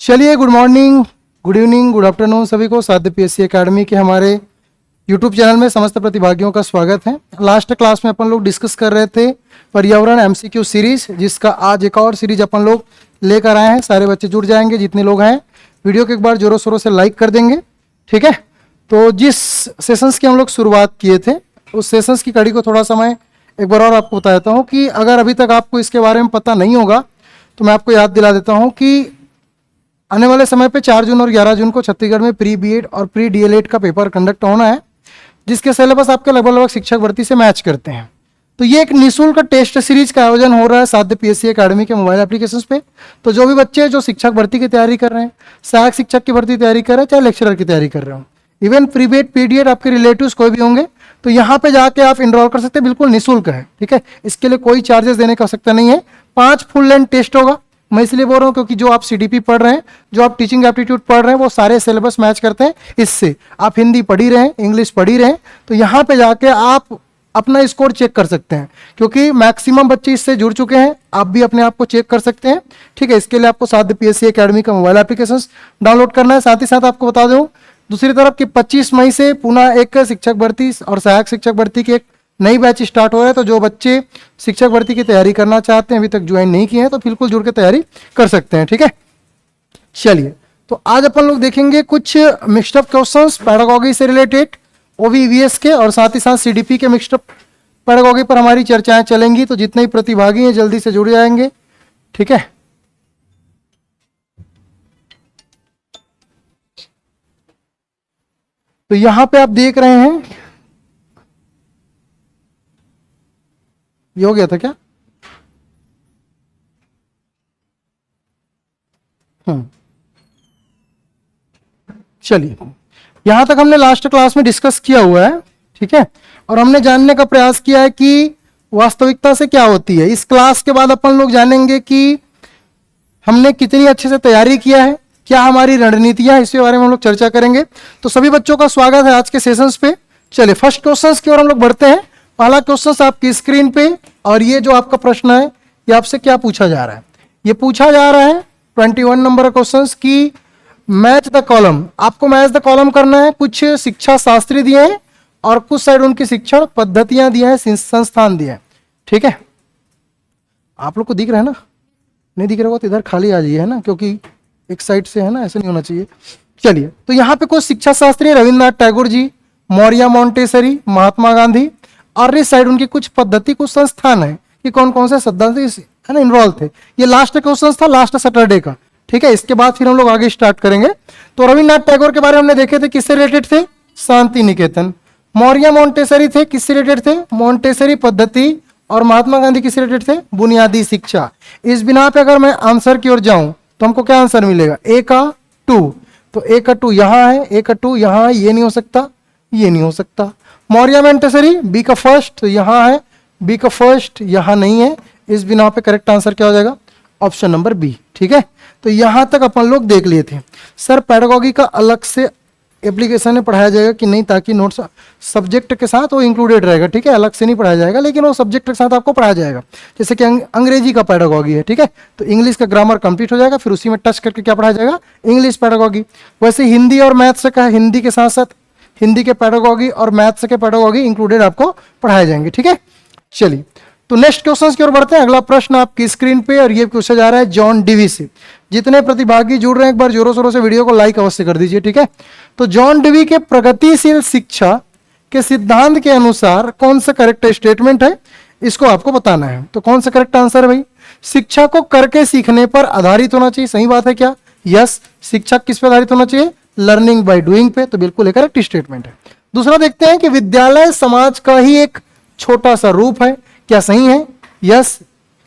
चलिए, good morning, good evening, good afternoon सभी को। साध्य पीएससी एकेडमी के हमारे यूट्यूब चैनल में समस्त प्रतिभागियों का स्वागत है। लास्ट क्लास में अपन लोग डिस्कस कर रहे थे पर्यावरण एमसीक्यू सीरीज, जिसका आज एक और सीरीज अपन लोग लेकर आए हैं। सारे बच्चे जुड़ जाएंगे जितने लोग हैं। वीडियो को एक बार जोरों शोरों से लाइक कर देंगे, ठीक है। तो जिस सेशंस की हम लोग शुरुआत किए थे, उस सेशंस की कड़ी को थोड़ा समय एक बार और आपको बता देता हूँ कि अगर अभी तक आपको इसके बारे में पता नहीं होगा तो मैं आपको याद दिला देता हूँ कि आने वाले समय पे 4 जून और 11 जून को छत्तीसगढ़ में प्री बीएड और प्री डीएलएड का पेपर कंडक्ट होना है, जिसके सिलेबस आपके लगभग शिक्षक भर्ती से मैच करते हैं। तो ये एक निःशुल्क टेस्ट सीरीज का आयोजन हो रहा है साध्य पीएससी एकेडमी के मोबाइल एप्लीकेशंस पे। तो जो भी बच्चे जो शिक्षक भर्ती की तैयारी कर रहे हैं, सहायक शिक्षक की भर्ती तैयारी कर रहे हैं, चाहे लेक्चरर की तैयारी कर रहे हो, इवन प्री बीएड पीडीएड आपके रिलेटिव्स कोई भी होंगे, तो यहाँ पे जाके आप इनरोल कर सकते हैं। बिल्कुल निःशुल्क है, ठीक है। इसके लिए कोई चार्जेस देने का आवश्यकता नहीं है। 5 फुल लेंथ टेस्ट होगा। मैं इसलिए बोल रहा हूँ क्योंकि जो आप सीडीपी पढ़ रहे हैं, जो आप टीचिंग एप्टीट्यूड पढ़ रहे हैं, वो सारे सिलेबस मैच करते हैं इससे। आप हिंदी पढ़ ही रहे हैं, इंग्लिश पढ़ ही रहे हैं, तो यहाँ पे जाके आप अपना स्कोर चेक कर सकते हैं, क्योंकि मैक्सिमम बच्चे इससे जुड़ चुके हैं। आप भी अपने आप को चेक कर सकते हैं, ठीक है। इसके लिए आपको साध्य पीएससी एकेडमी का मोबाइल एप्लीकेशन डाउनलोड करना है। साथ ही साथ आपको बता दूं दूसरी तरफ कि 25 मई से पुनः एक शिक्षक भर्ती और सहायक शिक्षक भर्ती की एक नई बैच स्टार्ट हो रहा है। तो जो बच्चे शिक्षक भर्ती की तैयारी करना चाहते हैं, अभी तक ज्वाइन नहीं किए हैं, तो बिल्कुल जुड़ के तैयारी कर सकते हैं, ठीक है। चलिए, तो आज अपन लोग देखेंगे कुछ मिक्सड क्वेश्चंस पैडागॉजी से रिलेटेड, ओवीवीएस के, और साथ ही साथ सीडीपी के मिक्सड पैडागॉजी पर हमारी चर्चाएं चलेंगी। तो जितने ही प्रतिभागी हैं जल्दी से जुड़ जाएंगे, ठीक है। तो यहां पे आप देख रहे हैं, ये हो गया था क्या? चलिए, यहां तक हमने लास्ट क्लास में डिस्कस किया हुआ है, ठीक है। और हमने जानने का प्रयास किया है कि वास्तविकता से क्या होती है। इस क्लास के बाद अपन लोग जानेंगे कि हमने कितनी अच्छे से तैयारी किया है, क्या हमारी रणनीतियां, इसके बारे में हम लोग चर्चा करेंगे। तो सभी बच्चों का स्वागत है आज के सेशंस पे। चलिए, फर्स्ट क्वेश्चन की ओर हम लोग बढ़ते हैं। पहला क्वेश्चन आपकी स्क्रीन पे, और ये जो आपका प्रश्न है, ये आपसे क्या पूछा जा रहा है? ये पूछा जा रहा है 21 नंबर क्वेश्चन की मैच द कॉलम। आपको मैच द कॉलम करना है। कुछ शिक्षा शास्त्री दिए हैं और कुछ साइड उनकी शिक्षण पद्धतियां दिए हैं, संस्थान दिए हैं, ठीक है। आप लोग को दिख रहा है ना? नहीं दिख रहा होगा तो इधर खाली आ जाइए, है ना, क्योंकि एक साइड से है ना, ऐसे नहीं होना चाहिए। चलिए, तो यहाँ पे कुछ शिक्षा शास्त्री रविन्द्रनाथ टैगोर जी, मौर्य मॉन्टेसरी, महात्मा गांधी, और इस साइड उनकी कुछ पद्धति, कुछ संस्थान है कि कौन कौन से सिद्धांत है ना इन्वॉल्व थे। ये लास्ट क्वेश्चन था लास्ट सैटरडे का, ठीक है। इसके बाद फिर हम लोग आगे स्टार्ट करेंगे। तो रविन्द्रनाथ टैगोर के बारे में हमने देखे थे, किससे रिलेटेड थे? शांति निकेतन। मौर्य मॉन्टेसरी थे, किससे रिलेटेड थे? मॉन्टेसरी पद्धति। और महात्मा गांधी किससे रिलेटेड थे? बुनियादी शिक्षा। इस बिना पे अगर मैं आंसर की ओर जाऊं तो हमको क्या आंसर मिलेगा? ए का 2। तो ए का 2 यहां है, ए का 2 यहां है, ये नहीं हो सकता, ये नहीं हो सकता। मौर्य मॉन्टेसरी बी का फर्स्ट यहां है, बी का फर्स्ट यहां नहीं है। इस बिना पे करेक्ट आंसर क्या हो जाएगा? ऑप्शन नंबर बी, ठीक है। तो यहां तक अपन लोग देख लिए थे। सर, पैडागॉजी का अलग से एप्लीकेशन में पढ़ाया जाएगा कि नहीं, ताकि नोट्स सब्जेक्ट के साथ वो इंक्लूडेड रहेगा, ठीक है। अलग से नहीं पढ़ाया जाएगा, लेकिन वो सब्जेक्ट के साथ आपको पढ़ाया जाएगा। जैसे कि अंग्रेजी का पैडागॉजी है, ठीक है, तो इंग्लिश का ग्रामर कंप्लीट हो जाएगा, फिर उसी में टच करके क्या पढ़ाया जाएगा? English pedagogy. वैसे हिंदी और मैथ्स का, हिंदी के साथ साथ हिंदी के पैडागॉजी और मैथ्स के पैडागॉजी इंक्लूडेड आपको पढ़ाए जाएंगे, ठीक है। चलिए, तो नेक्स्ट क्वेश्चन की ओर बढ़ते हैं। अगला प्रश्न आपकी स्क्रीन पे, और ये पूछा जा रहा है जॉन डिवी से। जितने प्रतिभागी जुड़ रहे हैं, एक बार जोरों शोरों से वीडियो को लाइक अवश्य कर दीजिए, ठीक है। तो जॉन डिवी के प्रगतिशील शिक्षा के सिद्धांत के अनुसार कौन सा करेक्ट स्टेटमेंट है, इसको आपको बताना है। तो कौन सा करेक्ट आंसर है भाई? शिक्षा को करके सीखने पर आधारित होना चाहिए। सही बात है क्या? यस। शिक्षा किस पे आधारित होना चाहिए? लर्निंग बाय डूइंग पे। तो बिल्कुल एक करेक्ट स्टेटमेंट है। दूसरा देखते हैं कि विद्यालय समाज का ही एक छोटा सा रूप है। क्या सही है? यस।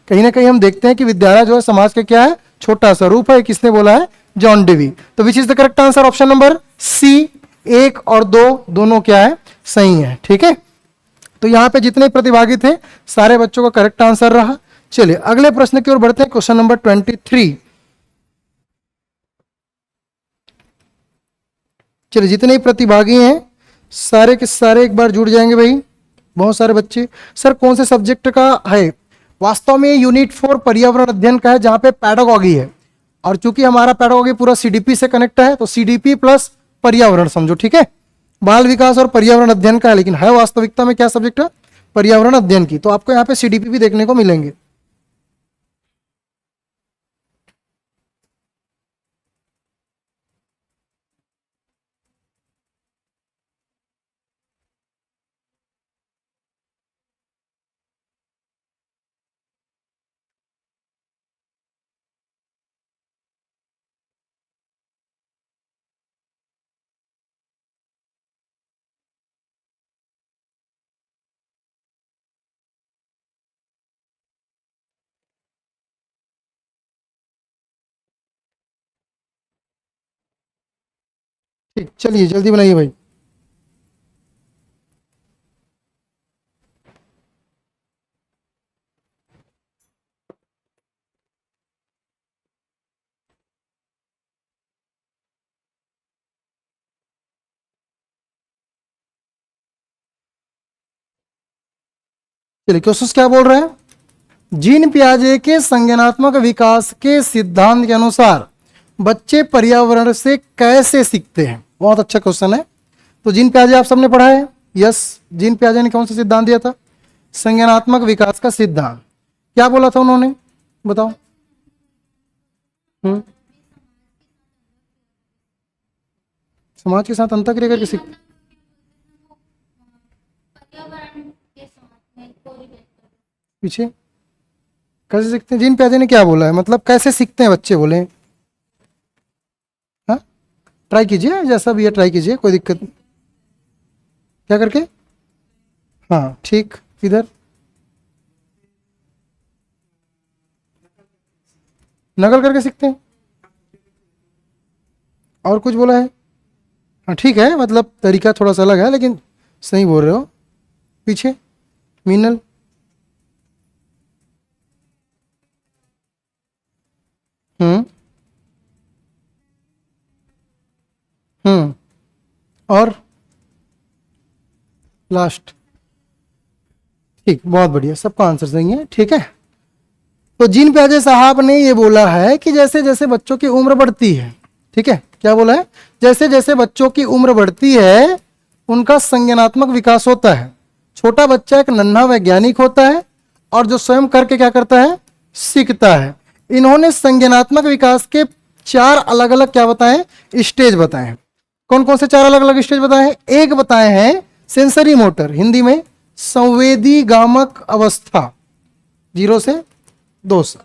कहीं ना कहीं हम देखते हैं कि विद्यालय जो है समाज का क्या है? छोटा सा रूप है। किसने बोला है? John Dewey. तो which is the correct answer? Option number C. 1 और 2 दोनों क्या है? सही है, ठीक है। तो यहां पे जितने प्रतिभागी थे सारे बच्चों का करेक्ट आंसर रहा। चलिए, अगले प्रश्न की ओर बढ़ते हैं। Question number 23। चलिए, जितने प्रतिभागी हैं सारे के सारे एक बार जुड़ जाएंगे भाई। बहुत सारे बच्चे। सर, कौन से सब्जेक्ट का है? वास्तव में यूनिट 4 पर्यावरण अध्ययन का है, जहां पे पैडागॉजी है। और चूंकि हमारा पेडागोगी पूरा सीडीपी से कनेक्ट है, तो सीडीपी प्लस पर्यावरण समझो, ठीक है। बाल विकास और पर्यावरण अध्ययन का है, लेकिन है वास्तविकता में क्या सब्जेक्ट है, पर्यावरण अध्ययन की। तो आपको यहाँ पे सीडीपी भी देखने को मिलेंगे। ठीक, चलिए जल्दी बनाइए भाई। चलिए क्वेश्चन क्या बोल रहे हैं। जीन पियाजे के संज्ञानात्मक विकास के सिद्धांत के अनुसार बच्चे पर्यावरण से कैसे सीखते हैं। बहुत अच्छा क्वेश्चन है। तो जीन पियाजे आप सबने पढ़ा है, यस। जीन पियाजे ने कौन सा सिद्धांत दिया था, संज्ञानात्मक विकास का सिद्धांत। क्या बोला था उन्होंने, बताओ। समाज के साथ अंतःक्रिया करके सीख, पीछे कैसे सीखते हैं। जीन पियाजे ने क्या बोला है, मतलब कैसे सीखते हैं बच्चे, बोले। हाँ, ट्राई कीजिए, जैसा भी है ट्राई कीजिए, कोई दिक्कत नहीं। क्या करके, हाँ ठीक, इधर नकल करके सीखते हैं। और कुछ बोला है, हाँ ठीक है, मतलब तरीका थोड़ा सा अलग है, लेकिन सही बोल रहे हो। पीछे मीनल, हम्म हम्म, और लास्ट, ठीक, बहुत बढ़िया, सबका आंसर सही है, ठीक है। तो जीन पियाजे साहब ने ये बोला है कि जैसे जैसे बच्चों की उम्र बढ़ती है, ठीक है, क्या बोला है, जैसे जैसे बच्चों की उम्र बढ़ती है उनका संज्ञानात्मक विकास होता है। छोटा बच्चा एक नन्हा वैज्ञानिक होता है और जो स्वयं करके क्या करता है, सीखता है। इन्होंने संज्ञानात्मक विकास के 4 अलग अलग क्या बताए, स्टेज बताए हैं। कौन कौन से 4 अलग अलग स्टेज बताए हैं, एक बताए हैं सेंसरी मोटर, हिंदी में संवेदी गामक अवस्था 0 से 2 साल।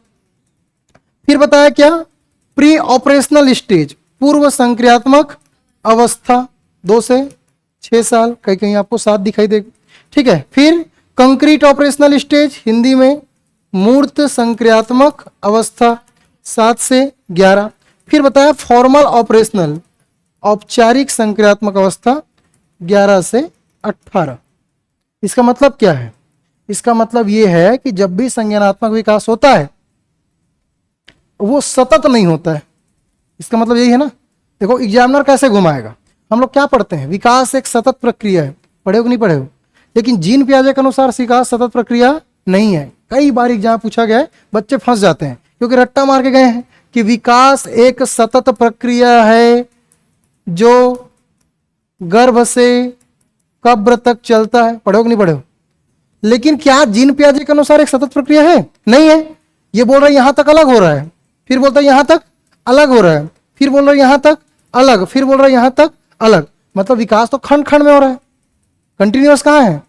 फिर बताया क्या, प्री ऑपरेशनल स्टेज, पूर्व संक्रियात्मक अवस्था 2 से 6 साल, कहीं कहीं आपको 7 दिखाई देगी, ठीक है। फिर कंक्रीट ऑपरेशनल स्टेज, हिंदी में मूर्त संक्रियात्मक अवस्था 7 से 11। फिर बताया फॉर्मल ऑपरेशनल, औपचारिक संक्रियात्मक अवस्था 11 से 18। इसका मतलब क्या है, इसका मतलब यह है कि जब भी संज्ञानात्मक विकास होता है वो सतत नहीं होता है। इसका मतलब यही है ना। देखो एग्जामिनर कैसे घुमाएगा, हम लोग क्या पढ़ते हैं, विकास एक सतत प्रक्रिया है, पढ़े हो कि नहीं पढ़े हो। लेकिन जीन पियाजे के अनुसार विकास सतत प्रक्रिया नहीं है। कई बार एग्जाम पूछा गया है, बच्चे फंस जाते हैं क्योंकि रट्टा मार के गए हैं कि विकास एक सतत प्रक्रिया है जो गर्भ से कब्र तक चलता है, पढ़े हो कि नहीं पढ़े हो। लेकिन क्या जीन पियाजे के अनुसार एक सतत प्रक्रिया है, नहीं है। ये बोल रहा है यहां तक अलग हो रहा है, फिर बोलता है यहां तक अलग हो रहा है, फिर बोल रहा है यहां तक अलग, फिर बोल रहा है यहां तक अलग। मतलब विकास तो खंड खंड में हो रहा है, कंटिन्यूअस कहां है,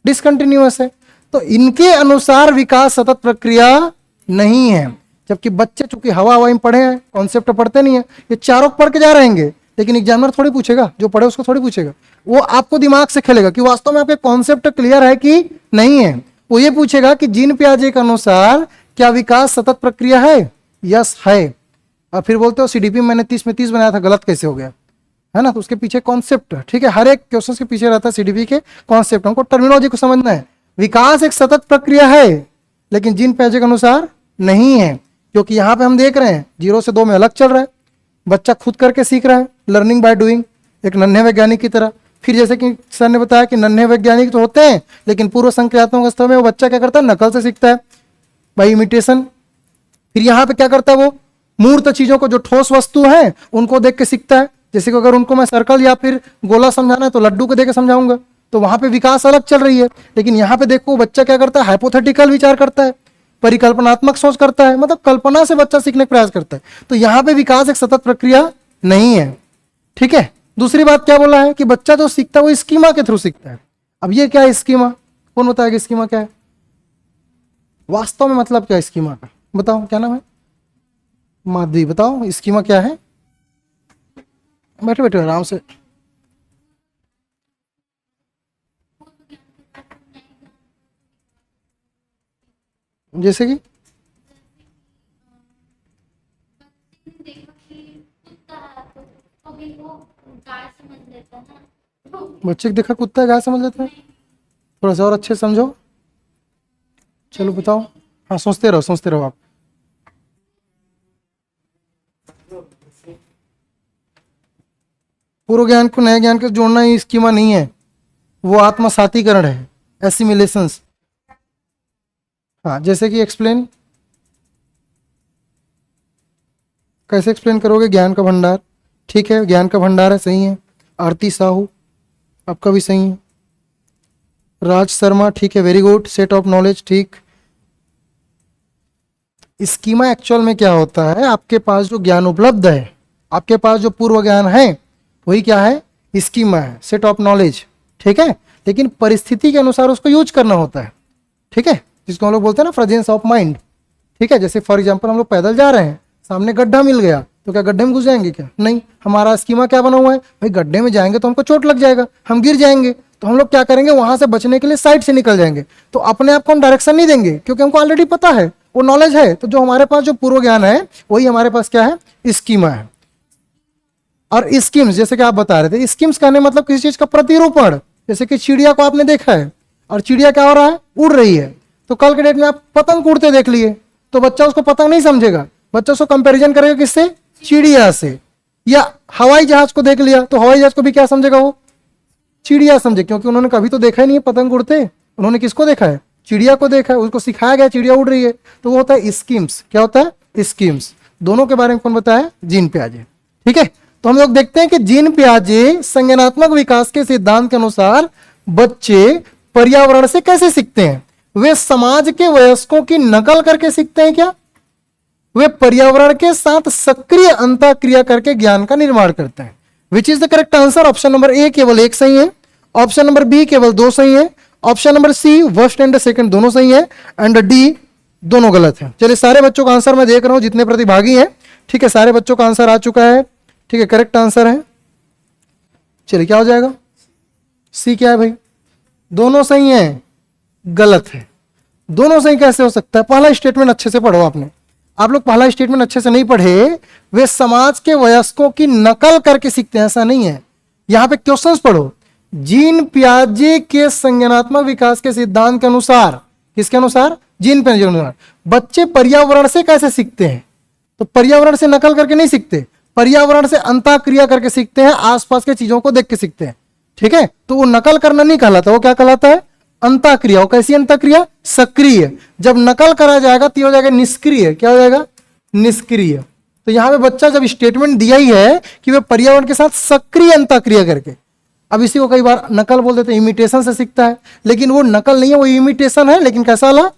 डिसकंटिन्यूअस है। तो इनके अनुसार विकास सतत प्रक्रिया नहीं है। जबकि बच्चे चूंकि हवा हवा में पढ़े हैं, कॉन्सेप्ट पढ़ते नहीं है, ये चारों पढ़ के जा रहेंगे, लेकिन एग्जामिनर थोड़ी पूछेगा, जो पढ़े उसको थोड़ी पूछेगा। वो आपको दिमाग से खेलेगा कि वास्तव में आपके कॉन्सेप्ट क्लियर है कि नहीं है। वो ये पूछेगा कि जीन पियाजे के अनुसार क्या विकास सतत प्रक्रिया है, यस है। और फिर बोलते हो सीडीपी मैंने 30 में 30 बनाया था, गलत कैसे हो गया, है ना। तो उसके पीछे कॉन्सेप्ट, ठीक है, हर एक क्वेश्चन के पीछे रहता है सीडीपी के कॉन्सेप्ट। हमको टर्मिनोलॉजी को समझना है। विकास एक सतत प्रक्रिया है लेकिन जीन पियाजे के अनुसार नहीं है, क्योंकि यहाँ पे हम देख रहे हैं 0 से 2 में अलग चल रहा है, बच्चा खुद करके सीख रहा है, लर्निंग बाय डूइंग, एक नन्हे वैज्ञानिक की तरह। फिर जैसे कि सर ने बताया कि नन्हे वैज्ञानिक तो होते हैं, लेकिन पूर्व संक्रियात्मक अवस्था में वो बच्चा क्या करता है, नकल से सीखता है, बाई इमिटेशन। फिर यहाँ पे क्या करता है वो, मूर्त चीजों को, जो ठोस वस्तु है उनको देख के सीखता है। जैसे कि अगर उनको मैं सर्कल या फिर गोला समझाना है तो लड्डू को देख के समझाऊंगा, तो वहां पे विकास अलग चल रही है। लेकिन यहाँ पे देखो बच्चा क्या करता है, हाइपोथेटिकल विचार करता है, परिकल्पनात्मक सोच करता है, मतलब कल्पना से बच्चा सीखने का प्रयास करता है। तो यहाँ पे विकास एक सतत प्रक्रिया नहीं है, ठीक है। दूसरी बात क्या बोला है कि बच्चा जो सीखता है वो स्कीमा के थ्रू सीखता है। अब ये क्या है स्कीमा, कौन बताएगा स्कीमा क्या है, वास्तव में मतलब क्या है स्कीमा का, बताओ क्या नाम है, माधवी बताओ स्कीमा क्या है। बैठे बैठे आराम से। जैसे कि बच्चे को देखा कुत्ता है गाय समझ लेता है, थोड़ा सा और अच्छे समझो। चलो बताओ, हाँ सोचते रहो आप। पूर्व ज्ञान को नए ज्ञान के जोड़ना ही स्कीमा नहीं है, वो आत्मसातीकरण है, एसिमिलेशंस। हाँ जैसे कि एक्सप्लेन, कैसे एक्सप्लेन करोगे, ज्ञान का भंडार, ठीक है ज्ञान का भंडार है, सही है। आरती साहू आपका भी सही है। राज शर्मा ठीक है, very good. Set of knowledge ठीक। स्कीमा एक्चुअल में क्या होता है, आपके पास जो ज्ञान उपलब्ध है, आपके पास जो पूर्व ज्ञान है वही क्या है, स्कीमा है, सेट ऑफ नॉलेज, ठीक है। लेकिन परिस्थिति के अनुसार उसको यूज करना होता है, ठीक है, जिसको हम लोग बोलते हैं ना प्रेजेंस ऑफ माइंड, ठीक है। जैसे फॉर एग्जांपल हम लोग पैदल जा रहे हैं, सामने गड्ढा मिल गया तो क्या गड्ढे में घुस जाएंगे क्या, नहीं। हमारा स्कीमा क्या बना हुआ है, भाई गड्ढे में जाएंगे तो हमको चोट लग जाएगा, हम गिर जाएंगे, तो हम लोग क्या करेंगे, वहां से बचने के लिए साइड से निकल जाएंगे। तो अपने आप को हम डायरेक्शन नहीं देंगे, क्योंकि हमको ऑलरेडी पता है, वो नॉलेज है। तो जो हमारे पास जो पूर्व ज्ञान है वही हमारे पास क्या है, स्कीमा है। और स्कीम्स जैसे कि आप बता रहे थे, स्कीम्स कहने मतलब किसी चीज का प्रतिरूपण। जैसे कि चिड़िया को आपने देखा है और चिड़िया क्या हो रहा है, उड़ रही है। तो कल के डेट में आप पतंग उड़ते देख लिए तो बच्चा उसको पतंग नहीं समझेगा, बच्चा उसको कंपैरिजन करेगा किससे, चिड़िया से। या हवाई जहाज को देख लिया तो हवाई जहाज को भी क्या समझेगा, वो चिड़िया समझे, क्योंकि उन्होंने कभी तो देखा ही नहीं है पतंग उड़ते, उन्होंने किसको देखा है, चिड़िया को देखा है, उसको सिखाया गया चिड़िया उड़ रही है। तो वो होता है स्कीम्स। क्या होता है, स्कीम्स। दोनों के बारे में कौन बताया, जीन पियाजे, ठीक है। तो हम लोग देखते हैं कि जीन पियाजे संज्ञानात्मक विकास के सिद्धांत के अनुसार बच्चे पर्यावरण से कैसे सीखते हैं, वे समाज के वयस्कों की नकल करके सीखते हैं क्या, वे पर्यावरण के साथ सक्रिय अंतःक्रिया करके ज्ञान का निर्माण करते हैं। विच is the correct answer, option number A केवल एक सही है, ऑप्शन नंबर बी केवल दो सही है, option number C first and second दोनों सही है, एंड डी दोनों गलत है। चलिए सारे बच्चों का आंसर मैं देख रहा हूं जितने प्रतिभागी हैं, ठीक है, सारे बच्चों का आंसर आ चुका है, ठीक है, करेक्ट आंसर है। चलिए क्या हो जाएगा, सी क्या है भाई, दोनों सही है, गलत है। दोनों सही कैसे हो सकता है, पहला स्टेटमेंट अच्छे से पढ़ो आपने, आप लोग पहला स्टेटमेंट अच्छे से नहीं पढ़े, वे समाज के वयस्कों की नकल करके सीखते हैं, ऐसा नहीं है। यहां पे क्वेश्चंस पढ़ो, जीन पियाजे के संज्ञानात्मक विकास के सिद्धांत के अनुसार, किसके अनुसार, जीन पियाजे के अनुसार बच्चे पर्यावरण से कैसे सीखते हैं, तो पर्यावरण से नकल करके नहीं सीखते, पर्यावरण से अंतःक्रिया करके सीखते हैं, आसपास के चीजों को देख के सीखते हैं, ठीक है। तो वो नकल करना नहीं कहलाता, वो क्या कहलाता है, अंतःक्रिया। वो कैसी अंतःक्रिया, सक्रिय। जब नकल करा जाएगा तो हो जाएगा निष्क्रिय, क्या हो जाएगा, निष्क्रिय। तो यहां पे बच्चा जब स्टेटमेंट दिया ही है कि वे पर्यावरण के साथ सक्रिय अंतःक्रिया करके, अब इसी को कई बार नकल बोल देते हैं, इमिटेशन से सीखता है, लेकिन वो नकल नहीं है, वो इमिटेशन है, लेकिन कैसा वाला,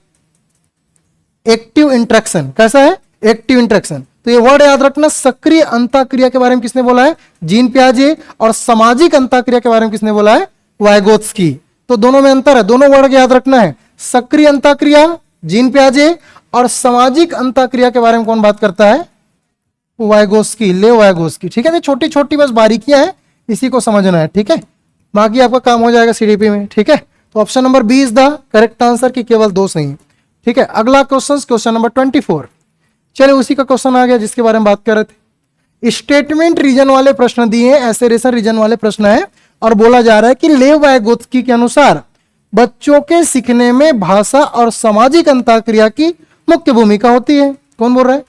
एक्टिव इंटरेक्शन। कैसा है, एक्टिव इंटरेक्शन। तो ये वर्ड याद रखना, सक्रिय अंतःक्रिया के बारे में किसने बोला है, जीन पियाजे, और सामाजिक अंतःक्रिया के बारे में किसने बोला है, वाइगोत्स्की। तो दोनों में अंतर है, दोनों वर्ड याद रखना है, सक्रिय अंतःक्रिया जीन पियाजे, और सामाजिक अंतःक्रिया के बारे में कौन बात करता है, वाइगोत्स्की, लेव वाइगोत्स्की, ठीक है। छोटी छोटी बस बारीकियां हैं, इसी को समझना है, ठीक है, बाकी आपका काम हो जाएगा सीडीपी में, ठीक है। तो option number B is the correct answer, की केवल दो सही, ठीक है। अगला क्वेश्चन, क्वेश्चन नंबर 24। चलिए उसी का क्वेश्चन आ गया जिसके बारे में बात कर रहे थे। स्टेटमेंट रीजन वाले प्रश्न दिए हैं, एसेरेशन रीजन वाले प्रश्न है, और बोला जा रहा है कि लेव वाइगोत्स्की के अनुसार बच्चों के सीखने में भाषा और सामाजिक अंतःक्रिया की मुख्य भूमिका होती है। कौन बोल रहा है,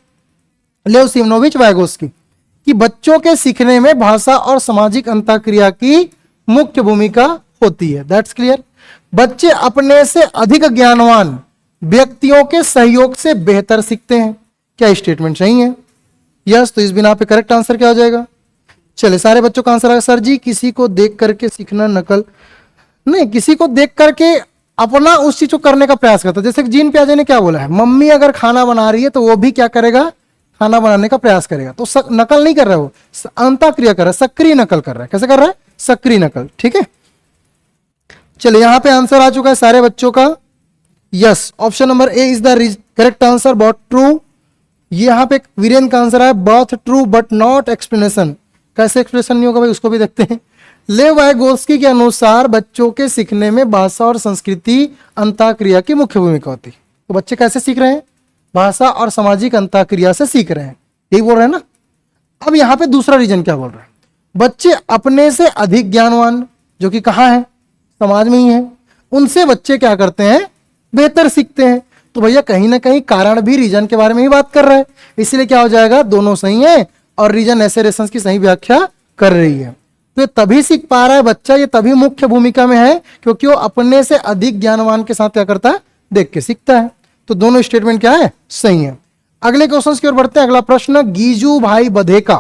लेव सिमनोविच वाइगोत्स्की, कि बच्चों के सीखने में भाषा और सामाजिक अंतःक्रिया की मुख्य भूमिका होती है। That's clear. बच्चे अपने से अधिक ज्ञानवान व्यक्तियों के सहयोग से बेहतर सीखते हैं। क्या स्टेटमेंट सही है, यस, तो इस बिना पे करेक्ट आंसर क्या हो जाएगा? चले सारे बच्चों का आंसर आएगा सर जी किसी को देख करके सीखना, नकल नहीं, किसी को देख करके अपना उस चीज को करने का प्रयास करता है। जैसे जीन प्याजे ने क्या बोला है, मम्मी अगर खाना बना रही है तो वो भी क्या करेगा, खाना बनाने का प्रयास करेगा। तो नकल नहीं कर रहा है, वो अंतःक्रिया कर रहा है, सक्रिय नकल कर रहा है। कैसे कर रहा है? सक्रिय नकल। ठीक है, चलिए यहां पे आंसर आ चुका है सारे बच्चों का। Yes, option number A is the correct answer, both true. यहां पे वीरेन का आंसर है both true but not explanation. कैसे एक्सप्लेनेशन नहीं होगा भाई, उसको भी देखते हैं। लेव वाइगोत्स्की के अनुसार बच्चों के सीखने में भाषा और संस्कृति अंतःक्रिया की मुख्य भूमिका होती है। तो बच्चे कैसे सीख रहे हैं? भाषा और सामाजिक अंतःक्रिया से सीख रहे हैं, यही बोल रहे हैं ना। अब यहाँ पे दूसरा रीजन क्या बोल रहे हैं, बच्चे अपने से अधिक ज्ञानवान, जो कि कहाँ है, समाज में ही है, उनसे बच्चे क्या करते हैं, बेहतर सीखते हैं। तो भैया कहीं ना कहीं कारण भी रीजन के बारे में ही बात कर रहा है, इसलिए क्या हो जाएगा, दोनों सही है और रीजन एसेरेशंस की सही व्याख्या कर रही है। तो ये तभी सीख पा रहा है बच्चा, ये तभी मुख्य भूमिका में है क्योंकि वो अपने से अधिक ज्ञानवान के साथ क्या करता है, देख के सीखता है। तो दोनों स्टेटमेंट क्या है, सही है। अगले क्वेश्चन की ओर बढ़ते हैं। अगला प्रश्न, गीजू भाई बधेका,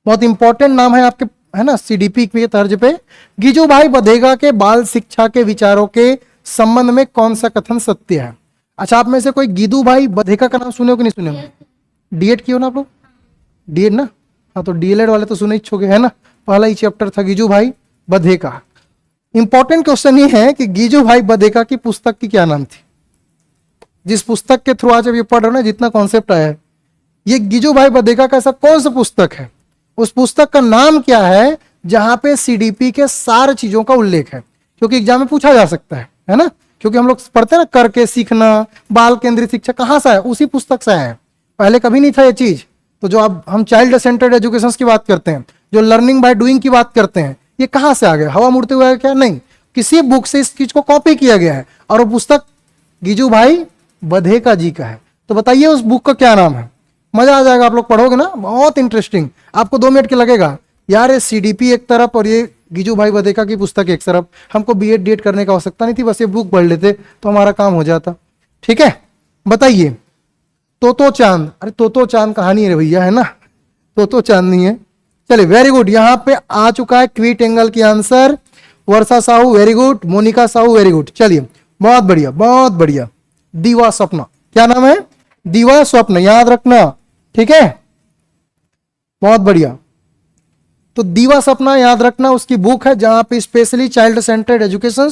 बहुत इंपॉर्टेंट नाम है आपके, है ना, सीडीपी के तर्ज पे। गीजू भाई बधेगा के बाल शिक्षा के विचारों के संबंध में कौन सा कथन सत्य है? अच्छा, आप में से कोई गीदू भाई बधेका का नाम सुने हो कि नहीं सुने हो? डीएड किए हो ना आप लोग? डीएड ना, हाँ, तो डीएलएड वाले तो सुने ही होंगे, है ना। पहला ही चैप्टर था गीजू भाई बधेका। इंपॉर्टेंट क्वेश्चन ये है कि गीजू भाई बधेका की पुस्तक की क्या नाम थी? जिस पुस्तक के थ्रू आज अब ये पढ़ रहे हो ना, जितना कॉन्सेप्ट आया है, ये गीजू भाई बधेका का ऐसा कौन सा पुस्तक है, उस पुस्तक का नाम क्या है जहां पे सीडीपी के सारे चीजों का उल्लेख है? क्योंकि एग्जाम में पूछा जा सकता है ना। क्योंकि हम लोग पढ़ते हैं ना, करके सीखना, बाल केंद्रित शिक्षा, कहां से है, उसी पुस्तक से है। पहले कभी नहीं था ये चीज। तो जो अब हम चाइल्ड सेंटर्ड एजुकेशन की बात करते हैं, जो लर्निंग बाय डूइंग की बात करते हैं, ये कहां से आ गया, हवा मुड़ते हुए आया क्या? नहीं, किसी बुक से इस चीज को कॉपी किया गया है और वो पुस्तक गीजू भाई बधेका जी का है। तो बताइए उस बुक का क्या नाम है? मजा आ जाएगा, आप लोग पढ़ोगे ना, बहुत इंटरेस्टिंग। आपको 2 मिनट के लगेगा, यार ये सीडीपी एक तरफ और ये गीजू भाई बधेका की पुस्तक एक तरफ, हमको बीएड डीएड करने का आवश्यकता नहीं थी, बस ये बुक पढ़ लेते तो हमारा काम हो जाता। ठीक है, बताइए। तोतो चांद, अरे तोतो चांद कहानी है भैया, है ना, तोतो चांद नहीं है। चलिए, वेरी गुड, यहां पे आ चुका है क्वीट एंगल की answer. Varsha Sahu very good, Monika Sahu very good. चलिए, बहुत बढ़िया बहुत बढ़िया। दीवा स्वप्न, क्या नाम है? दीवा स्वप्न, याद रखना, ठीक है, बहुत बढ़िया। तो दीवा सपना याद रखना, उसकी बुक है जहां पे स्पेशली चाइल्ड सेंटर्ड एजुकेशन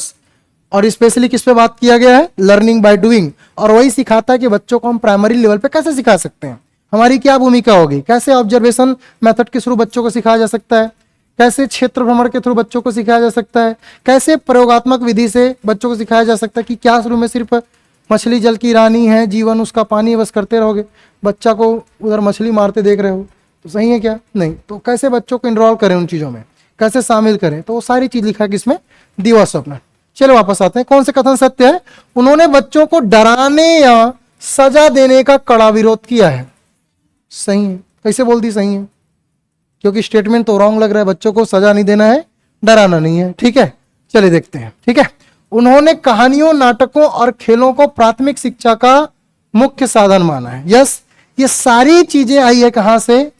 और स्पेशली किस पे बात किया गया है, लर्निंग बाय डूइंग। और वही सिखाता है कि बच्चों को हम प्राइमरी लेवल पे कैसे सिखा सकते हैं, हमारी क्या भूमिका होगी, कैसे ऑब्जर्वेशन मेथड के थ्रू बच्चों को सिखाया जा सकता है, कैसे क्षेत्र भ्रमण के थ्रू बच्चों को सिखाया जा सकता है, कैसे प्रयोगात्मक विधि से बच्चों को सिखाया जा सकता है कि क्लासरूम में सिर्फ मछली जल की रानी है, जीवन उसका पानी, बस करते रहोगे, बच्चा को उधर मछली मारते देख रहे हो तो सही है क्या? नहीं। तो कैसे बच्चों को इन्वॉल्व करें उन चीज़ों में, कैसे शामिल करें, तो वो सारी चीज़ लिखा है किसमें, दीवा स्वप्न। चलो वापस आते हैं, कौन से कथन सत्य है? उन्होंने बच्चों को डराने या सजा देने का कड़ा विरोध किया है। सही है। कैसे बोल दी सही है? क्योंकि स्टेटमेंट तो रॉन्ग लग रहा है, बच्चों को सजा नहीं देना है, डराना नहीं है। ठीक है, चलिए देखते हैं। ठीक है, उन्होंने कहानियों, नाटकों और खेलों को प्राथमिक शिक्षा का मुख्य साधन माना है। यस, ये सारी चीजें आई है कहां से,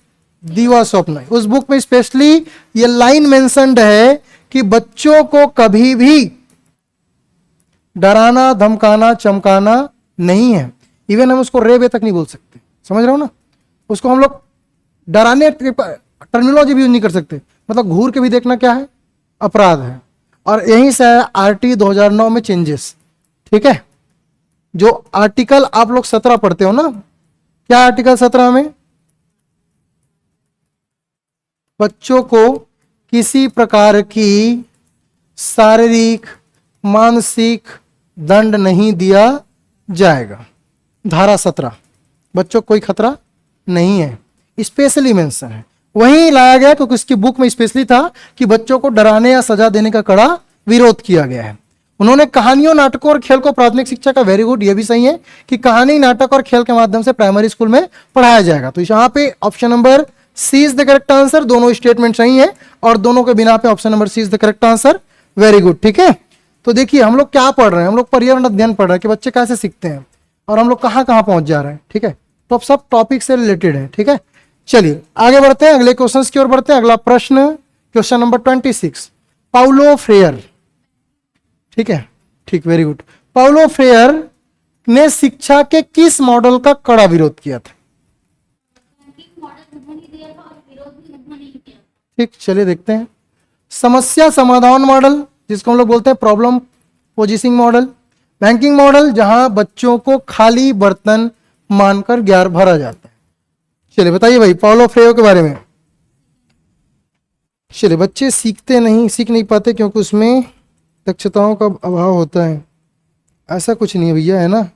दीवा स्वप्न। उस बुक में स्पेशली ये लाइन मेंशन्ड है कि बच्चों को कभी भी डराना, धमकाना, चमकाना नहीं है। इवन हम उसको रेबे तक नहीं बोल सकते, समझ रहे हो ना। उसको हम लोग डराने टर्मिनोलॉजी भी यूज नहीं कर सकते, मतलब घूर के भी देखना क्या है, अपराध है। और यहीं से आरटी 2009 में चेंजेस। ठीक है, जो आर्टिकल आप लोग 17 पढ़ते हो ना, क्या आर्टिकल 17 में बच्चों को किसी प्रकार की शारीरिक, मानसिक दंड नहीं दिया जाएगा। धारा 17, बच्चों को कोई खतरा नहीं है, स्पेशली मेंशन है। वहीं लाया गया क्योंकि उसकी बुक में स्पेशली था कि बच्चों को डराने या सजा देने का कड़ा विरोध किया गया है। उन्होंने कहानियों, नाटकों और खेल को प्राथमिक शिक्षा का, वेरी गुड, ये भी सही है कि कहानी, नाटक और खेल के माध्यम से प्राइमरी स्कूल में पढ़ाया जाएगा। तो यहाँ पे option number C is the correct answer. दोनों स्टेटमेंट सही है और दोनों के बिना पे option number C is the correct answer. Very good. ठीक है, तो देखिए हम लोग क्या पढ़ रहे हैं, हम लोग पर्यावरण अध्ययन पढ़ रहे हैं कि बच्चे कैसे सीखते हैं और हम लोग कहाँ कहाँ पहुंच जा रहे हैं। ठीक है, तो अब सब टॉपिक से रिलेटेड है। ठीक है, चलिए आगे बढ़ते हैं, अगले क्वेश्चंस की ओर बढ़ते हैं। अगला प्रश्न क्वेश्चन नंबर 26, पाउलो फ्रेयर। ठीक है, ठीक, वेरी गुड। पाउलो फ्रेयर ने शिक्षा के किस मॉडल का कड़ा विरोध किया था? ठीक, चलिए देखते हैं। समस्या समाधान मॉडल, जिसको हम लोग बोलते हैं problem positioning model. Banking model, जहां बच्चों को खाली बर्तन मानकर ज्ञान भरा जाता है। चलिए बताइए भाई पाउलो फ्रेयर के बारे में। चलिए, बच्चे सीख नहीं पाते क्योंकि उसमें दक्षताओं का अभाव होता है। ऐसा कुछ नहीं है भैया, है ना,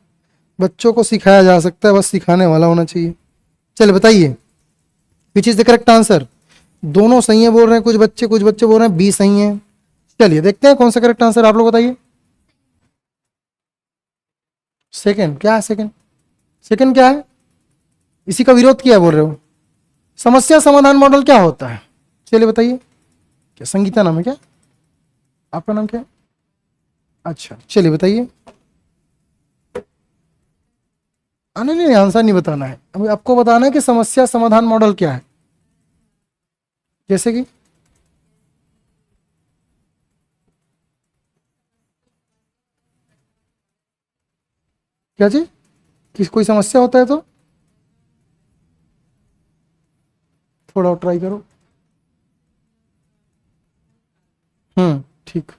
बच्चों को सिखाया जा सकता है, बस सिखाने वाला होना चाहिए। चलिए बताइए, विच इज द करेक्ट आंसर। दोनों सही है बोल रहे हैं कुछ बच्चे बोल रहे हैं बी सही है। चलिए देखते हैं कौन सा करेक्ट आंसर, आप लोग बताइए। सेकंड क्या है? सेकंड क्या है? इसी का विरोध किया बोल रहे हो। समस्या समाधान मॉडल क्या होता है? चलिए बताइए। क्या संगीता नाम है क्या? आपका नाम क्या है? अच्छा, चलिए बताइए। नहीं, आंसर नहीं बताना है, अभी आपको बताना है कि समस्या समाधान मॉडल क्या है। जैसे कि क्या चीज, किस कोई समस्या होता है तो थोड़ा और ट्राई करो। ठीक।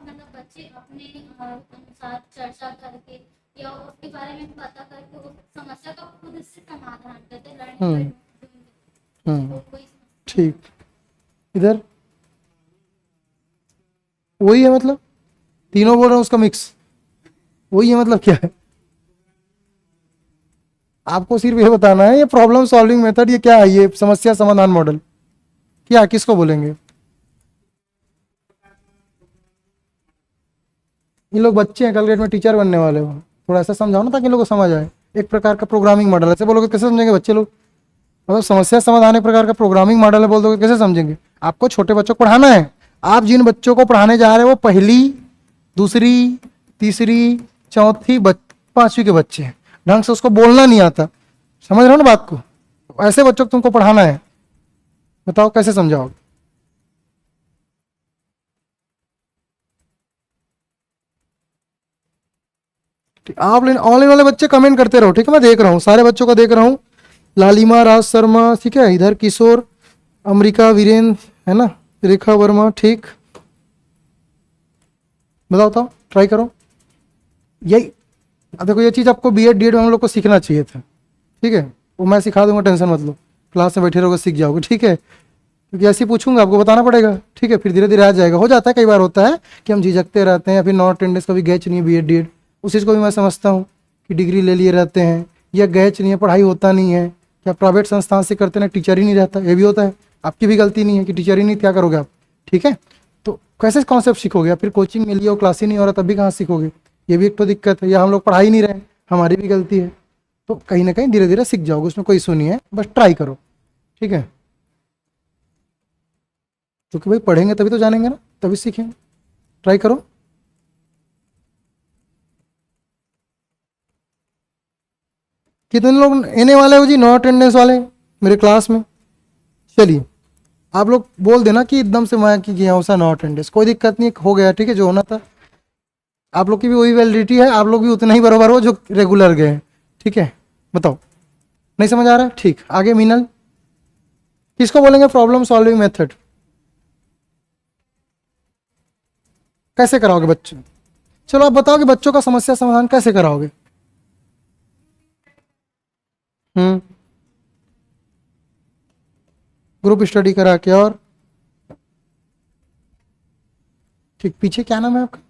मतलब बच्चे अपने अनुसार चर्चा करके या उसके बारे में पता करके उस समस्या का खुद से समाधान करते ठीक, इधर वही है, मतलब तीनों बोल रहे हैं उसका मिक्स वही है, मतलब क्या है? आपको सिर्फ ये बताना है ये प्रॉब्लम सॉल्विंग मेथड ये क्या है, ये समस्या समाधान मॉडल क्या, किसको बोलेंगे? ये लोग बच्चे हैं, कल डेट में टीचर बनने वाले हो, थोड़ा ऐसा समझाओ ना ताकि इन लोगों को समझ आए। एक प्रकार का प्रोग्रामिंग मॉडल, ऐसे बोलोगे कैसे समझेंगे बच्चे लोग? मतलब समस्या समाधान एक प्रकार का प्रोग्रामिंग मॉडल है बोल दोगे कैसे समझेंगे? आपको छोटे बच्चों को पढ़ाना है, आप जिन बच्चों को पढ़ाने जा रहे हो वो पहली, दूसरी, तीसरी, चौथी, पांचवी के बच्चे हैं, ढंग से उसको बोलना नहीं आता, समझ रहे हो ना बात को? ऐसे बच्चों को तुमको पढ़ाना है, बताओ कैसे समझाओगे? ठीक, आप ऑनलाइन वाले बच्चे कमेंट करते रहो, ठीक है, मैं देख रहा हूँ, सारे बच्चों का देख रहा हूँ। लालिमा, राज शर्मा, ठीक है, इधर किशोर, अमरिका, वीरेंद्र, है ना, रेखा वर्मा, ठीक, बताओ ट्राई करो। यही, अब देखो ये चीज़ आपको बीएड डीएड में हम लोग को सीखना चाहिए था, ठीक है, वो मैं सिखा दूंगा, टेंशन मत लो, क्लास में बैठे रहोगे सीख जाओगे, ठीक है, क्योंकि ऐसे ही पूछूंगा आपको बताना पड़ेगा, ठीक है, फिर धीरे धीरे आ जाएगा। हो जाता है, कई बार होता है कि हम झिझकते रहते हैं या फिर नॉन अटेंडेंस का भी गैच नहीं है बीएड डीएड, उस चीज़ को भी मैं समझता हूँ कि डिग्री ले लिए रहते हैं या गैच नहीं है, पढ़ाई होता नहीं है, क्या प्राइवेट संस्थान से करते ना टीचर ही नहीं रहता, ये भी होता है, आपकी भी गलती नहीं है कि टीचर ही नहीं, क्या करोगे आप, ठीक है, तो कैसे कॉन्सेप्ट सीखोगे? फिर कोचिंग में लिए क्लास ही नहीं हो रहा तब भी कहाँ सीखोगे? ये भी एक तो दिक्कत है, या हम लोग पढ़ा ही नहीं रहे, हमारी भी गलती है, तो कहीं ना कहीं धीरे धीरे सीख जाओगे, उसमें कोई इशू नहीं है, बस ट्राई करो, ठीक है, क्योंकि भाई पढ़ेंगे तभी तो जानेंगे ना, तभी सीखेंगे, ट्राई करो। कितने लोग आने वाले हो जी नॉन अटेंडेंस वाले मेरे क्लास में? चलिए आप लोग बोल देना कि एकदम से मैं कि गया हूँ नॉन अटेंडेंस, कोई दिक्कत नहीं, हो गया, ठीक है, जो होना था। आप लोग की भी वही वैलिडिटी है, आप लोग भी उतना ही बराबर हो जो रेगुलर गए, ठीक है, बताओ नहीं समझ आ रहा है? ठीक, आगे मीनल, किसको बोलेंगे प्रॉब्लम सॉल्विंग मेथड? कैसे कराओगे बच्चों? चलो आप बताओ कि बच्चों का समस्या समाधान कैसे कराओगे? ग्रुप स्टडी करा के, और ठीक, पीछे क्या नाम है आपका?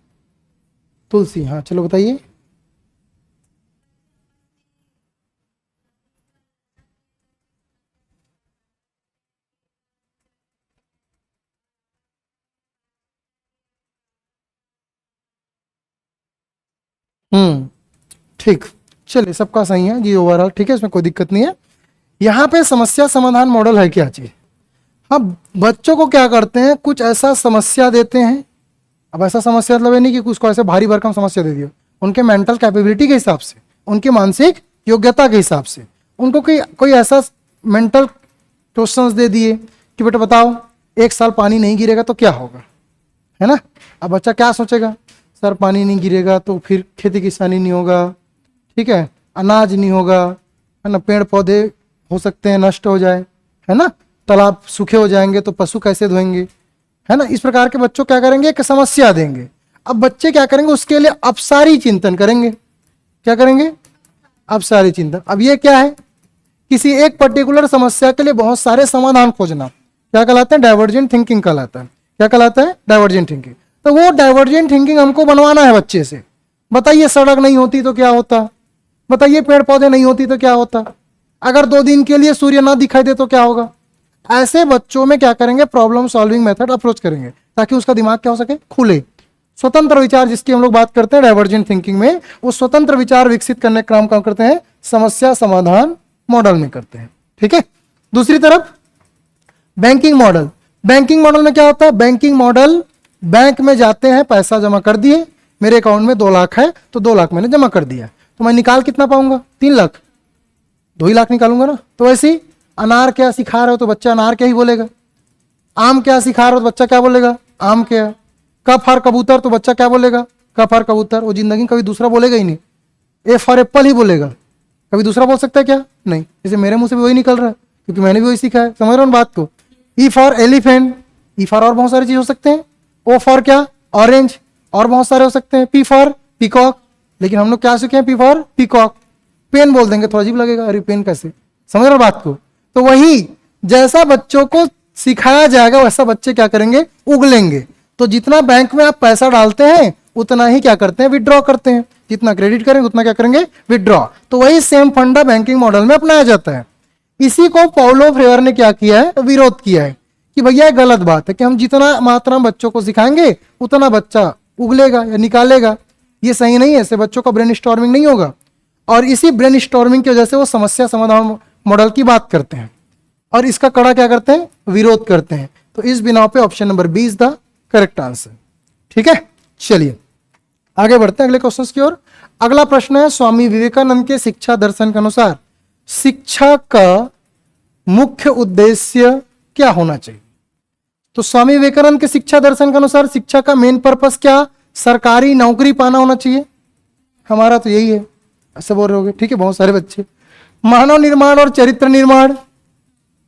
तुलसी, हाँ चलो बताइए। ठीक, चलिए सबका सही है जी ओवरऑल, ठीक है, इसमें कोई दिक्कत नहीं है। यहाँ पे समस्या समाधान मॉडल है क्या चीज? हम बच्चों को क्या करते हैं, कुछ ऐसा समस्या देते हैं, अब ऐसा समस्या मतलब ये नहीं कि उसको ऐसे भारी भरकम समस्या दे दिया, उनके मेंटल कैपेबिलिटी के हिसाब से, उनकी मानसिक योग्यता के हिसाब से उनको कोई ऐसा मेंटल क्वेश्चंस दे दिए कि बेटा बताओ 1 साल पानी नहीं गिरेगा तो क्या होगा, है ना। अब बच्चा क्या सोचेगा, सर पानी नहीं गिरेगा तो फिर खेती किसानी नहीं होगा, ठीक है, अनाज नहीं होगा, है ना, पेड़ पौधे हो सकते हैं नष्ट हो जाए, है ना, तालाब सूखे हो जाएंगे तो पशु कैसे धोएंगे, है ना। इस प्रकार के बच्चों क्या करेंगे, एक समस्या देंगे। अब बच्चे क्या करेंगे, उसके लिए अपसारी चिंतन करेंगे। क्या करेंगे, अपसारी चिंतन। अब ये क्या है, किसी एक पर्टिकुलर समस्या के लिए बहुत सारे समाधान खोजना, क्या कहलाता है, डाइवर्जेंट थिंकिंग कहलाता है। क्या कहलाता है, डाइवर्जेंट थिंकिंग। तो वो डाइवर्जेंट थिंकिंग हमको बनवाना है बच्चे से। बताइए सड़क नहीं होती तो क्या होता, बताइए पेड़ पौधे नहीं होती तो क्या होता, अगर 2 दिन के लिए सूर्य ना दिखाई दे तो क्या होगा। ऐसे बच्चों में क्या करेंगे, प्रॉब्लम सॉल्विंग मेथड अप्रोच करेंगे ताकि उसका दिमाग क्या हो सके, खुले। स्वतंत्र विचार जिसकी हम लोग बात करते हैं डाइवर्जेंट थिंकिंग में, वो स्वतंत्र विचार विकसित करने का काम करते हैं समस्या समाधान मॉडल में करते हैं। ठीक है। दूसरी तरफ बैंकिंग मॉडल। बैंकिंग मॉडल में क्या होता है, बैंकिंग मॉडल, बैंक में जाते हैं, पैसा जमा कर दिए, मेरे अकाउंट में 2 लाख है तो 2 लाख मैंने जमा कर दिया, तो मैं निकाल कितना पाऊंगा, 3 लाख, 2 ही लाख निकालूंगा ना। तो वैसे ही अनार क्या सिखा रहे हो तो बच्चा अनार क्या ही बोलेगा, आम क्या सिखा रहे हो तो बच्चा क्या बोलेगा, आम क्या। क फॉर कबूतर तो बच्चा क्या बोलेगा, क फॉर कबूतर। वो जिंदगी में कभी दूसरा बोलेगा ही नहीं, ए फॉर एप्पल ही बोलेगा, कभी दूसरा बोल सकता है क्या, नहीं। जैसे मेरे मुंह से भी वही निकल रहा है क्योंकि मैंने भी वही सीखा है, समझ रहे हो बात को। E for elephant, E for और बहुत सारी चीज हो सकते हैं। ओ फॉर क्या, ऑरेंज, और बहुत सारे हो सकते हैं। पी फॉर पीकॉक, लेकिन हम लोग क्या सीखे हैं, पी फॉर पीकॉक। पेन बोल देंगे, थोड़ा अजीब लगेगा, अरे पेन कैसे, समझ रहे हो बात को। तो वही जैसा बच्चों को सिखाया जाएगा वैसा बच्चे क्या करेंगे, उगलेंगे। तो जितना बैंक में आप पैसा डालते हैं उतना ही क्या करते हैं, विड्रॉ करते हैं। जितना क्रेडिट करेंगे उतना क्या करेंगे, विड्रॉ। तो वही सेम फंडा बैंकिंग मॉडल में अपनाया जाता है। इसी को पॉलो फ्रेयर ने क्या किया है, विरोध किया है कि भैया गलत बात है कि हम जितना मात्रा में बच्चों को सिखाएंगे उतना बच्चा उगलेगा या निकालेगा। ये सही नहीं है, इससे बच्चों का ब्रेन स्टॉर्मिंग नहीं होगा। और इसी ब्रेन स्टॉर्मिंग की वजह से वो समस्या समाधान मॉडल की बात करते हैं और इसका कड़ा क्या करते हैं, विरोध करते हैं। तो इस बिना पे option number B is the correct answer. ठीक है, चलिए आगे बढ़ते हैं अगले क्वेश्चन की ओर। अगला प्रश्न है, स्वामी विवेकानंद के शिक्षा दर्शन के अनुसार शिक्षा का मुख्य उद्देश्य क्या होना चाहिए। तो स्वामी विवेकानंद के शिक्षा दर्शन के अनुसार शिक्षा का मेन पर्पस क्या, सरकारी नौकरी पाना होना चाहिए। हमारा तो यही है, ऐसे बोल रहे होगे, ठीक है, बहुत सारे बच्चे। मानव निर्माण और चरित्र निर्माण,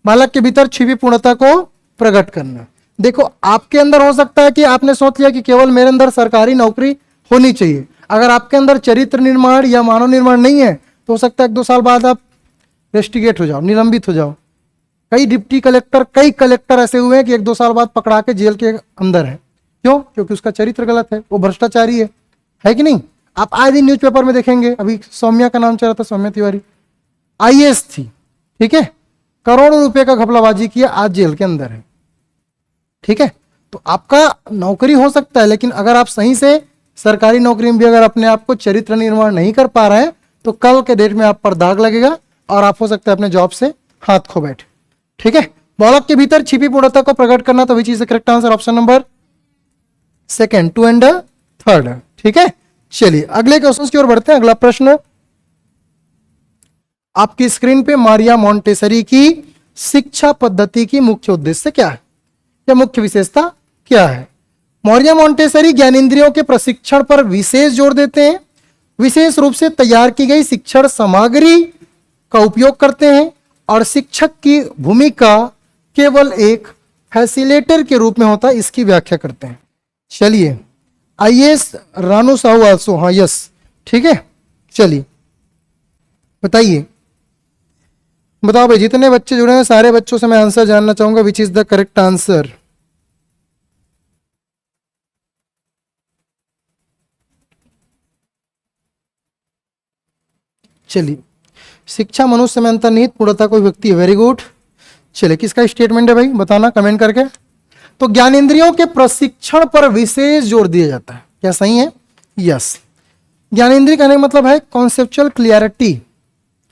बालक के भीतर छिपी पूर्णता को प्रकट करना। देखो आपके अंदर हो सकता है कि आपने सोच लिया कि केवल मेरे अंदर सरकारी नौकरी होनी चाहिए। अगर आपके अंदर चरित्र निर्माण या मानव निर्माण नहीं है तो हो सकता है 1-2 साल बाद आप रेस्टिगेट हो जाओ, निलंबित हो जाओ। कई डिप्टी कलेक्टर, कई कलेक्टर ऐसे हुए हैं कि 1-2 साल बाद पकड़ा के जेल के अंदर है। क्यों, क्योंकि उसका चरित्र गलत है, वो भ्रष्टाचारी है कि नहीं। आप आज दिन न्यूज़पेपर में देखेंगे, अभी सौम्या का नाम चल रहा था, सौम्या तिवारी IAS थी, ठीक है, करोड़ों रुपए का घपलाबाजी किया, आज जेल के अंदर है। ठीक है, तो आपका नौकरी हो सकता है, लेकिन अगर आप सही से सरकारी नौकरी में भी अगर अपने आप को चरित्र निर्माण नहीं कर पा रहे हैं तो कल के डेट में आप पर दाग लगेगा और आप हो सकता है अपने जॉब से हाथ खो बैठे। ठीक है, बालक के भीतर छिपी पूर्णता को प्रकट करना, तो which is the correct answer, option number second, 2 and 3। ठीक है, चलिए अगले क्वेश्चन की ओर बढ़ते हैं। अगला प्रश्न आपकी स्क्रीन पे, मारिया मोंटेसरी की शिक्षा पद्धति की मुख्य उद्देश्य क्या है या मुख्य विशेषता क्या है। मारिया मोंटेसरी ज्ञानेंद्रियों के प्रशिक्षण पर विशेष जोर देते हैं, विशेष रूप से तैयार की गई शिक्षण सामग्री का उपयोग करते हैं और शिक्षक की भूमिका केवल एक फैसिलेटर के रूप में होता है, इसकी व्याख्या करते हैं। चलिए IAS रानू साहू आल्सो, हाँ यस, ठीक है। चलिए बताइए, बताओ भाई, जितने बच्चे जुड़े हैं सारे बच्चों से मैं आंसर जानना चाहूंगा, विच इज द करेक्ट आंसर। चलिए, शिक्षा मनुष्य में अंतर्निहित पूर्णता कोई व्यक्ति है, वेरी गुड। चलिए किसका स्टेटमेंट है भाई, बताना कमेंट करके। तो ज्ञानेंद्रियों के प्रशिक्षण पर विशेष जोर दिया जाता है, क्या सही है, यस। ज्ञानेंद्रिय कहने का मतलब है कॉन्सेप्चुअल क्लियरिटी,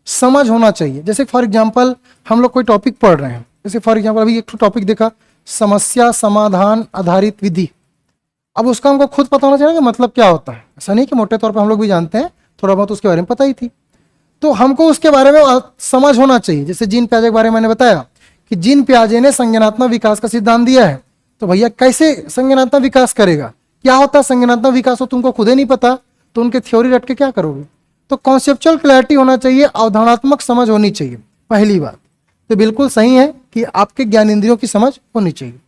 समझ होना चाहिए। जैसे फॉर एग्जांपल हम लोग कोई टॉपिक पढ़ रहे हैं, जैसे फॉर एग्जांपल अभी एक टॉपिक देखा, समस्या समाधान आधारित विधि। अब उसका हमको खुद पता होना चाहिए कि मतलब क्या होता है। ऐसा नहीं कि मोटे तौर पर हम लोग भी जानते हैं, थोड़ा बहुत उसके बारे में पता ही थी, तो हमको उसके बारे में समझ होना चाहिए। जैसे जीन पियाजे के बारे में मैंने बताया कि जीन पियाजे ने संज्ञानात्मक विकास का सिद्धांत दिया है, तो भैया कैसे संज्ञानात्मक विकास करेगा, क्या होता है संज्ञानात्मक विकास, हो तुमको खुद ही नहीं पता तो उनके थ्योरी रट के क्या करोगे। तो कॉन्सेप्चुअल क्लैरिटी होना चाहिए, अवधारणात्मक समझ होनी चाहिए, पहली बात। तो बिल्कुल सही है कि आपके ज्ञानेंद्रियों की समझ होनी चाहिए।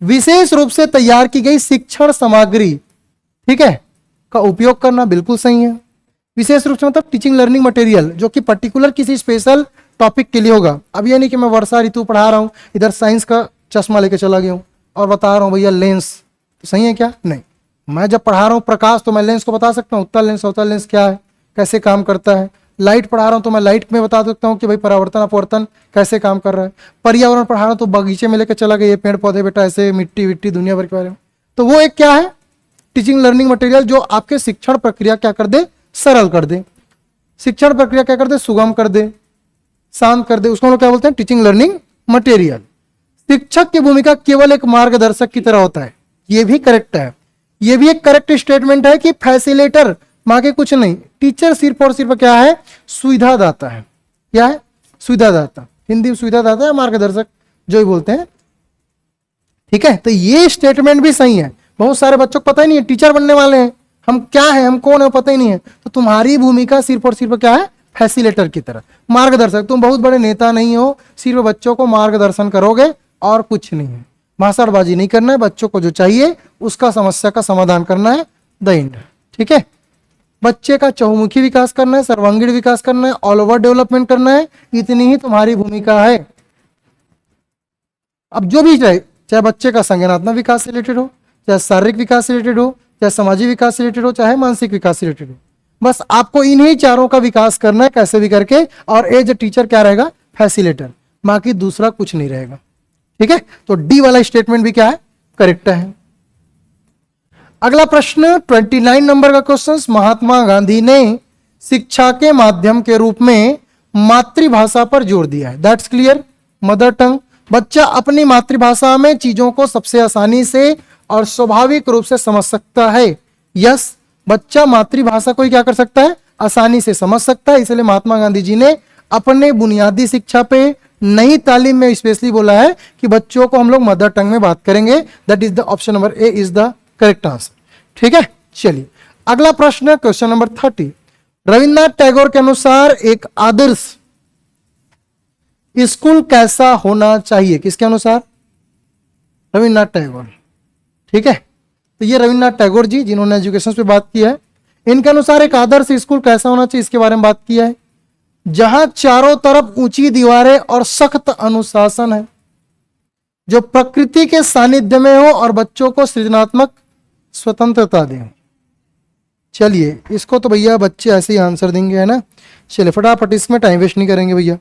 विशेष रूप से तैयार की गई शिक्षण सामग्री, ठीक है, का उपयोग करना बिल्कुल सही है। विशेष रूप से मतलब टीचिंग लर्निंग मटेरियल जो कि पर्टिकुलर किसी स्पेशल टॉपिक के लिए होगा। अब ये नहीं कि मैं वर्षा ऋतु पढ़ा रहा हूँ, इधर साइंस का चश्मा लेके चला गया हूँ और बता रहा हूँ भैया लेंस, तो सही है क्या? नहीं, मैं जब पढ़ा रहा हूँ प्रकाश तो मैं लेंस को बता सकता हूँ, उत्तल लेंस अवतल लेंस क्या है, कैसे काम करता है। लाइट पढ़ा रहा हूँ तो मैं लाइट में बता सकता हूँ कि भाई परावर्तन अपवर्तन कैसे काम कर रहा है। पर्यावरण पढ़ा रहा हूँ तो बगीचे में लेकर चला गया, ये पेड़ पौधे बेटा ऐसे, मिट्टी विट्टी दुनिया भर के बारे में। तो वो एक क्या है, टीचिंग लर्निंग मटेरियल जो आपके शिक्षण प्रक्रिया क्या कर दे, सरल कर दे, शिक्षण प्रक्रिया क्या कर दे, सुगम कर दे, शांत कर दे, उसको हम लोग क्या बोलते हैं, टीचिंग लर्निंग मटेरियल। शिक्षक की भूमिका केवल एक मार्गदर्शक की तरह होता है, ये भी करेक्ट है, ये भी एक करेक्ट स्टेटमेंट है कि फैसिलेटर मांगे कुछ नहीं, टीचर सिर्फ और सिर्फ क्या है, सुविधादाता है। क्या है? सुविधादाता, हिंदी में सुविधादाता या मार्गदर्शक जो ही बोलते हैं, ठीक है। तो ये स्टेटमेंट भी सही है। बहुत सारे बच्चों को पता ही नहीं है टीचर बनने वाले हैं, हम क्या है, हम कौन है, पता ही नहीं है। तो तुम्हारी भूमिका सिर्फ और सिर्फ क्या है, फैसिलेटर की तरह, मार्गदर्शक। तुम बहुत बड़े नेता नहीं हो, सिर्फ बच्चों को मार्गदर्शन करोगे और कुछ नहीं है। भाषणबाजी नहीं करना है, बच्चों को जो चाहिए उसका समस्या का समाधान करना है, द एंड, ठीक है। बच्चे का चहुमुखी विकास करना है, सर्वांगीण विकास करना है, ऑल ओवर डेवलपमेंट करना है, इतनी ही तुम्हारी भूमिका है। अब जो भी चाहे, चाहे बच्चे का संज्ञानात्मक विकास से रिलेटेड हो, चाहे शारीरिक विकास से रिलेटेड हो, चाहे सामाजिक विकास से रिलेटेड हो, चाहे मानसिक विकास से रिलेटेड हो, बस आपको इन्हीं चारों का विकास करना है कैसे भी करके। और एज ए टीचर क्या रहेगा, फैसिलेटर, बाकी दूसरा कुछ नहीं रहेगा, ठीक है। तो डी वाला स्टेटमेंट भी क्या है, करेक्ट है। अगला प्रश्न 29 नंबर का क्वेश्चन, महात्मा गांधी ने शिक्षा के माध्यम के रूप में मातृभाषा पर जोर दिया है, दैट्स क्लियर, मदर टंग। बच्चा अपनी मातृभाषा में चीजों को सबसे आसानी से और स्वाभाविक रूप से समझ सकता है। यस, बच्चा मातृभाषा को ही क्या कर सकता है, आसानी से समझ सकता है। इसलिए महात्मा गांधी जी ने अपने बुनियादी शिक्षा पे नई तालीम में स्पेशली बोला है कि बच्चों को हम लोग मदर टंग में बात करेंगे। That is the option number A is the correct answer, ठीक है। चलिए अगला प्रश्न, क्वेश्चन नंबर 30। रविन्द्रनाथ टैगोर के अनुसार एक आदर्श स्कूल कैसा होना चाहिए, किसके अनुसार, रविन्द्रनाथ टैगोर, ठीक है। तो ये रविन्द्रनाथ टैगोर जी जिन्होंने एजुकेशन पे बात की है, इनके अनुसार एक आदर्श स्कूल कैसा होना चाहिए इसके बारे में बात किया है, जहां चारों तरफ ऊंची दीवारें और सख्त अनुशासन है, जो प्रकृति के सानिध्य में हो और बच्चों को सृजनात्मक स्वतंत्रता दें। चलिए इसको तो भैया बच्चे ऐसे ही आंसर देंगे, है ना। चलिए फटाफट, इसमें टाइम वेस्ट नहीं करेंगे भैया।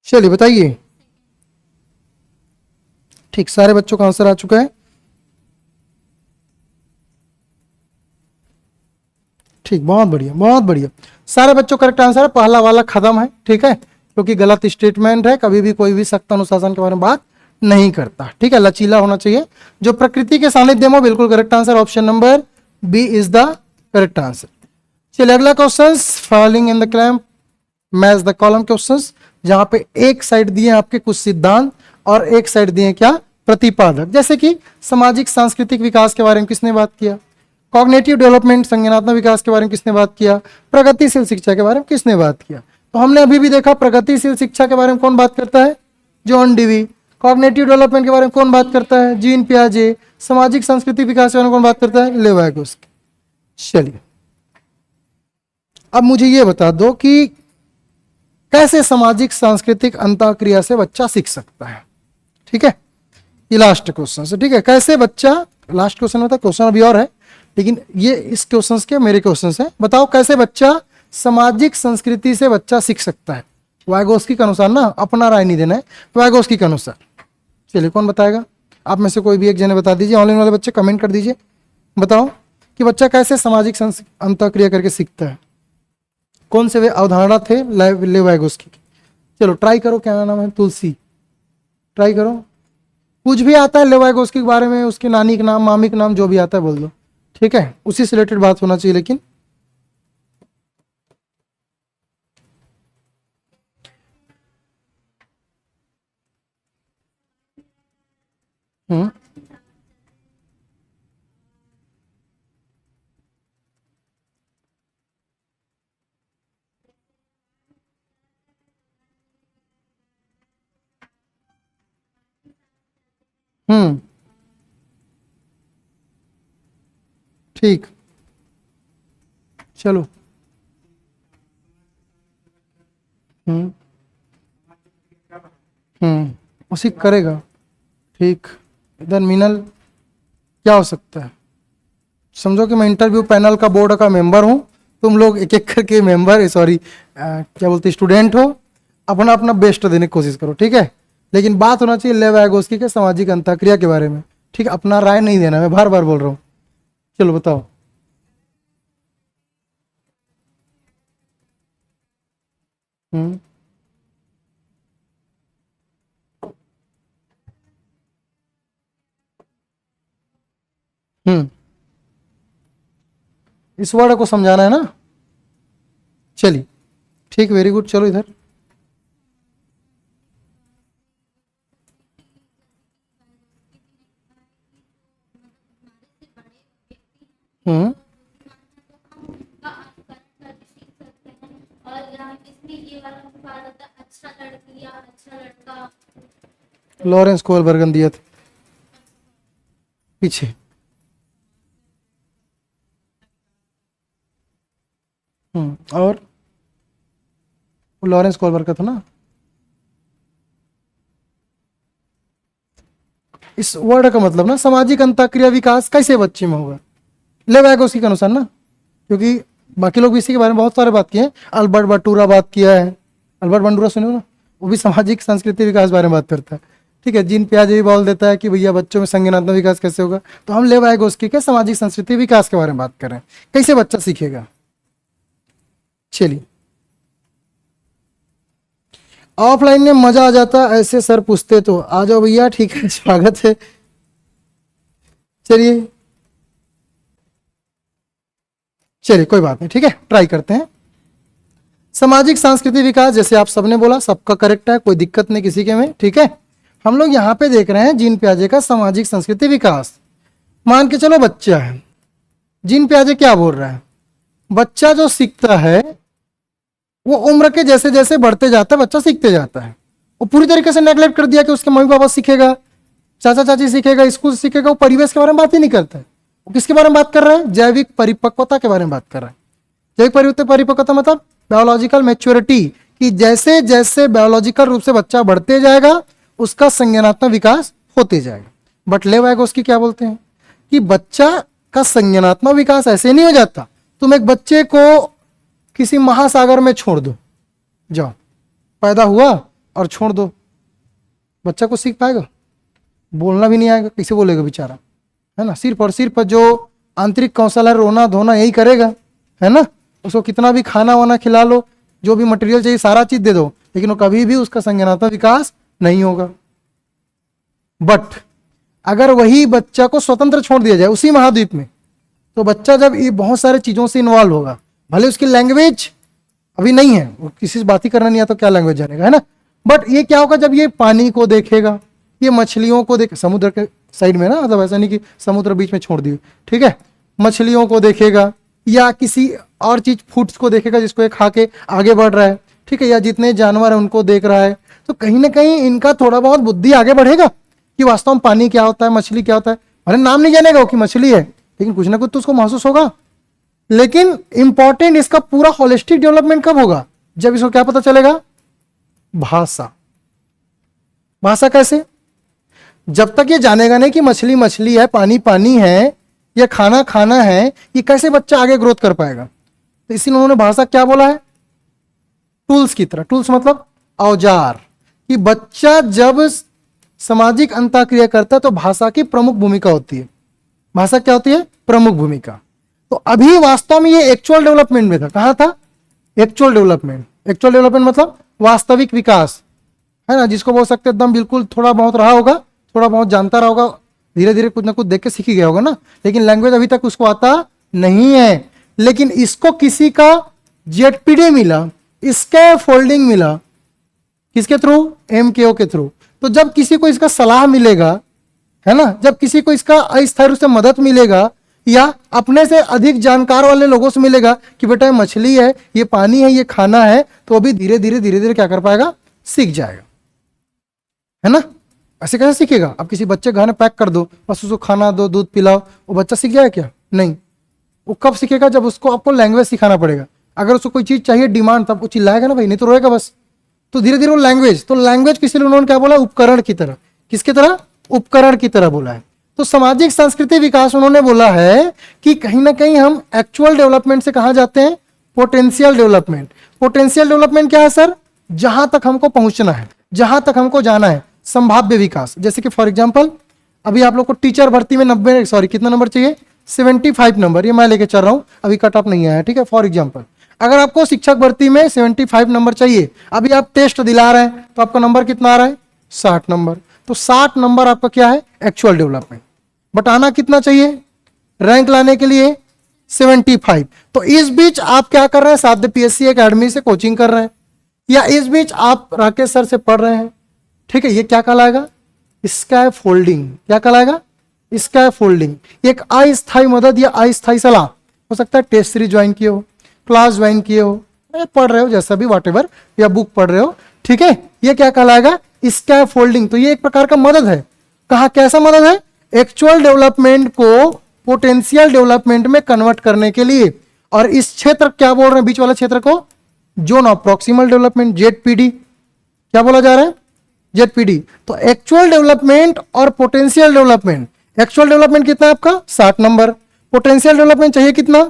चलिए बताइए, ठीक, सारे बच्चों का आंसर आ चुका है, ठीक, बहुत बढ़िया बहुत बढ़िया, सारे बच्चों का करेक्ट आंसर है। पहला वाला खत्म है, ठीक है, क्योंकि गलत स्टेटमेंट है, कभी भी कोई भी सख्त अनुशासन के बारे में बात नहीं करता, ठीक है। लचीला होना चाहिए, जो प्रकृति के सानिध्य में, बिल्कुल correct answer, option number B is the correct answer. चलिए अगला question, following in the cramp match the column questions, जहां पे एक साइड दिए आपके कुछ सिद्धांत और एक साइड दिए क्या, प्रतिपादक। जैसे कि सामाजिक सांस्कृतिक विकास के बारे में किसने बात किया, कॉग्निटिव डेवलपमेंट संज्ञानात्मक विकास के बारे में किसने बात किया, प्रगतिशील शिक्षा के बारे में किसने बात किया। तो हमने अभी भी देखा प्रगतिशील शिक्षा के बारे में कौन बात करता है, जॉन डीवी। कॉग्निटिव डेवलपमेंट के बारे में कौन बात करता है, जीन पियाजे। सामाजिक सांस्कृतिक विकास के बारे में कौन बात करता है, लेव वायगोस्की। चलिए अब मुझे ये बता दो कि कैसे सामाजिक सांस्कृतिक अंतःक्रिया से बच्चा सीख सकता है, ठीक है। ये लास्ट क्वेश्चन है, ठीक है। कैसे बच्चा, लास्ट क्वेश्चन में था, क्वेश्चन अभी और है, लेकिन ये इस क्वेश्चन के मेरे क्वेश्चन है। बताओ कैसे बच्चा सामाजिक संस्कृति से बच्चा सीख सकता है, वायगोस्की के अनुसार ना, अपना राय नहीं देना है, वायगोस्की के अनुसार। चलिए कौन बताएगा, आप में से कोई भी एक जने बता दीजिए, ऑनलाइन वाले बच्चे कमेंट कर दीजिए, बताओ कि बच्चा कैसे सामाजिक अंतःक्रिया करके सीखता है। कौन से वे अवधारणा थे लेव वाइगोस्की की? चलो ट्राई करो, क्या नाम है? तुलसी, ट्राई करो। कुछ भी आता है लेव वाइगोस्की के बारे में, उसके नानी का नाम, मामी का नाम, जो भी आता है बोल दो, ठीक है? उसी से रिलेटेड बात होना चाहिए। लेकिन हम्म हम्म ठीक, चलो। हम्म उसी करेगा, ठीक। इधर मीनल क्या हो सकता है? समझो कि मैं इंटरव्यू पैनल का बोर्ड का मेंबर हूं, तुम लोग एक एक करके मेंबर, सॉरी क्या बोलते, स्टूडेंट हो। अपना अपना बेस्ट देने की कोशिश करो, ठीक है? लेकिन बात होना चाहिए लेव वाइगोस्की के सामाजिक अंतःक्रिया के बारे में, ठीक है? अपना राय नहीं देना, मैं बार बार बोल रहा हूँ। चलो बताओ। हम्म हम्म इस वर्ड को समझाना है ना? चलिए, ठीक, वेरी गुड। चलो इधर। हम्म का अनुकरण करके सीख सकते हैं। और यहाँ इसमें ये वाला सवाल होता है, अच्छा लड़की या अच्छा लड़का। लॉरेंस कोलबर्गन दिया था पीछे। और वो लॉरेंस कोलबर्ग का था ना? इस वर्ड का मतलब ना सामाजिक अंतःक्रिया विकास कैसे बच्चे में होगा, ले वाइगोस्की के अनुसार ना। क्योंकि बाकी लोग भी इसी के बारे में बहुत सारे बात किए हैं। अल्बर्ट बटूरा बात किया है, अल्बर्ट बंडूरा सुने हो ना? वो भी सामाजिक संस्कृति विकास के बारे में बात करता है, ठीक है? जीन पियाजे भी बोल देता है कि भैया बच्चों में संज्ञानात्मक विकास कैसे होगा। तो हम ले वाइगोस्की के सामाजिक संस्कृति विकास के बारे में बात कर रहे हैं, कैसे बच्चा सीखेगा। चलिए, ऑफलाइन में मजा आ जाता ऐसे सर पूछते तो। आ जाओ भैया, ठीक है, स्वागत है। चलिए चलिए, कोई बात नहीं, ठीक है, ट्राई करते हैं। सामाजिक सांस्कृतिक विकास, जैसे आप सबने बोला, सबका करेक्ट है, कोई दिक्कत नहीं किसी के में, ठीक है? हम लोग यहाँ पे देख रहे हैं जीन पियाजे का सामाजिक संस्कृति विकास। मान के चलो बच्चा है, जीन पियाजे क्या बोल रहा है? बच्चा जो सीखता है वो उम्र के जैसे जैसे बढ़ते जाता है बच्चा सीखते जाता है। वो पूरी तरीके से नेग्लेक्ट कर दिया कि उसके मम्मी पापा सीखेगा, चाचा चाची सीखेगा, स्कूल सीखेगा, वो परिवेश के बारे में बात ही नहीं करता है। वो किसके बारे में बात कर रहा है? जैविक परिपक्वता के बारे में बात कर रहा है। जैविक परिपक्वता मतलब बायोलॉजिकल मैच्योरिटी, कि जैसे जैसे बायोलॉजिकल रूप से बच्चा बढ़ते जाएगा उसका संज्ञानात्मक विकास होते जाएगा। बट ले वाइगोस्की क्या बोलते हैं कि बच्चा का संज्ञानात्मक विकास ऐसे नहीं हो जाता। तुम एक बच्चे को किसी महासागर में छोड़ दो, जाओ, पैदा हुआ और छोड़ दो, बच्चा को सीख पाएगा? बोलना भी नहीं आएगा, कैसे बोलेगा बेचारा, है ना? सिर्फ और सिर्फ जो आंतरिक कौशल है, रोना धोना, यही करेगा, है ना? उसको कितना भी खाना वाना खिला लो, जो भी मटेरियल चाहिए सारा चीज दे दो, लेकिन वो कभी भी उसका संज्ञानात्मक विकास नहीं होगा। बट अगर वही बच्चा को स्वतंत्र छोड़ दिया जाए उसी महाद्वीप में, तो बच्चा जब ये बहुत सारे चीजों से इन्वॉल्व होगा, भले उसकी लैंग्वेज अभी नहीं है, वो किसी से बात ही करना नहीं आता, क्या लैंग्वेज जानेगा, है ना? बट ये क्या होगा जब ये पानी को देखेगा, ये मछलियों को देख, समुद्र के साइड में ना, मतलब ऐसा नहीं कि समुद्र बीच में छोड़ दिए, ठीक है? मछलियों को देखेगा या किसी और चीज फूड्स को देखेगा जिसको ये खा के आगे बढ़ रहा है, ठीक है? या जितने जानवर है उनको देख रहा है, तो कहीं ना कहीं इनका थोड़ा बहुत बुद्धि आगे बढ़ेगा कि वास्तव में पानी क्या होता है, मछली क्या होता है। अरे नाम नहीं जानेगा कि मछली है, लेकिन कुछ ना कुछ तो उसको महसूस होगा। लेकिन इंपॉर्टेंट इसका पूरा होलिस्टिक डेवलपमेंट कब होगा? जब इसको क्या पता चलेगा? भाषा। भाषा कैसे? जब तक ये जानेगा नहीं कि मछली मछली है, पानी पानी है, या खाना खाना है, ये कैसे बच्चा आगे ग्रोथ कर पाएगा? तो इसीलिए उन्होंने भाषा क्या बोला है? टूल्स की तरह। टूल्स मतलब औजार। कि बच्चा जब सामाजिक अंतःक्रिया करता है तो भाषा की प्रमुख भूमिका होती है। भाषा क्या होती है? प्रमुख भूमिका। तो अभी वास्तव में ये एक्चुअल डेवलपमेंट में था। कहाँ था? Actual development. एक्चुअल डेवलपमेंट मतलब वास्तविक विकास, है ना, जिसको बोल सकते एकदम बिल्कुल थोड़ा बहुत रहा होगा, थोड़ा बहुत जानता रहा होगा, धीरे धीरे कुछ ना कुछ देख के सीख ही गया होगा ना, लेकिन लैंग्वेज अभी तक उसको आता नहीं है। लेकिन इसको किसी का जेडपीडी मिला, स्कैफोल्डिंग मिला, किसके थ्रू? एमकेओ के थ्रू। तो जब किसी को इसका सलाह मिलेगा, है ना, जब किसी को इसका अस्थायी रूप से मदद मिलेगा या अपने से अधिक जानकार वाले लोगों से मिलेगा कि बेटा ये मछली है, ये पानी है, ये खाना है, तो अभी धीरे धीरे क्या कर पाएगा? सीख जाएगा, है ना। ऐसे कैसे सीखेगा? अब किसी बच्चे घर में पैक कर दो, बस उसको खाना दो, दूध पिलाओ, वो बच्चा सीख जाएगा क्या? नहीं। वो कब सीखेगा? जब उसको आपको लैंग्वेज सिखाना पड़ेगा। अगर उसको कोई चीज चाहिए डिमांड, तब वो चिल्लाएगा ना भाई, नहीं तो रोएगा बस। तो धीरे धीरे वो लैंग्वेज, तो लैंग्वेज किसी उन्होंने क्या बोला? उपकरण की तरह। किसकी तरह? उपकरण की तरह बोला है। तो सामाजिक सांस्कृतिक विकास उन्होंने बोला है कि कहीं ना कहीं हम एक्चुअल डेवलपमेंट से कहां जाते हैं? Potential development. पोटेंशियल डेवलपमेंट क्या है सर? जहां तक हमको पहुंचना है, जहां तक हमको जाना है, संभाव्य विकास। जैसे कि फॉर एग्जांपल अभी आप लोग को टीचर भर्ती में 90 सॉरी कितना नंबर चाहिए? 75 नंबर, ये मैं लेके चल रहा हूं, अभी कट ऑफ नहीं आया है, ठीक है। फॉर एग्जांपल अगर आपको शिक्षक भर्ती में 75 नंबर चाहिए, अभी आप टेस्ट दिला रहे हैं, तो आपका नंबर कितना आ रहा है? 60 नंबर। तो 60 नंबर आपका क्या है? Actual development. बट आना कितना चाहिए रैंक लाने के लिए? 75। तो इस बीच आप क्या कर रहे हैं? साध्य पीएससी एकेडमी से कोचिंग कर रहे हैं, या इस बीच आप राकेश सर से पढ़ रहे हैं, ठीक है। ये क्या कहलाएगा? स्कैफोल्डिंग। क्या कहलाएगा? स्कैफोल्डिंग। एक अस्थायी मदद या अस्थायी सलाह। हो सकता है टेस्ट सीरीज ज्वाइन किए हो, क्लास ज्वाइन किए हो, पढ़ रहे हो, जैसा भी वॉटेवर, या बुक पढ़ रहे हो, ठीक है। ये क्या कहलाएगा? स्कैफोल्डिंग। तो ये एक प्रकार का मदद है। कहा कैसा मदद है? एक्चुअल डेवलपमेंट को पोटेंशियल डेवलपमेंट में कन्वर्ट करने के लिए। और इस क्षेत्र क्या बोल रहे हैं? बीच वाले क्षेत्र को zone of proximal development, ZPD. क्या बोला जा रहा है? जेडपीडी। तो एक्चुअल डेवलपमेंट और पोटेंशियल डेवलपमेंट। एक्चुअल डेवलपमेंट कितना है आपका? 60 नंबर। पोटेंशियल डेवलपमेंट चाहिए कितना?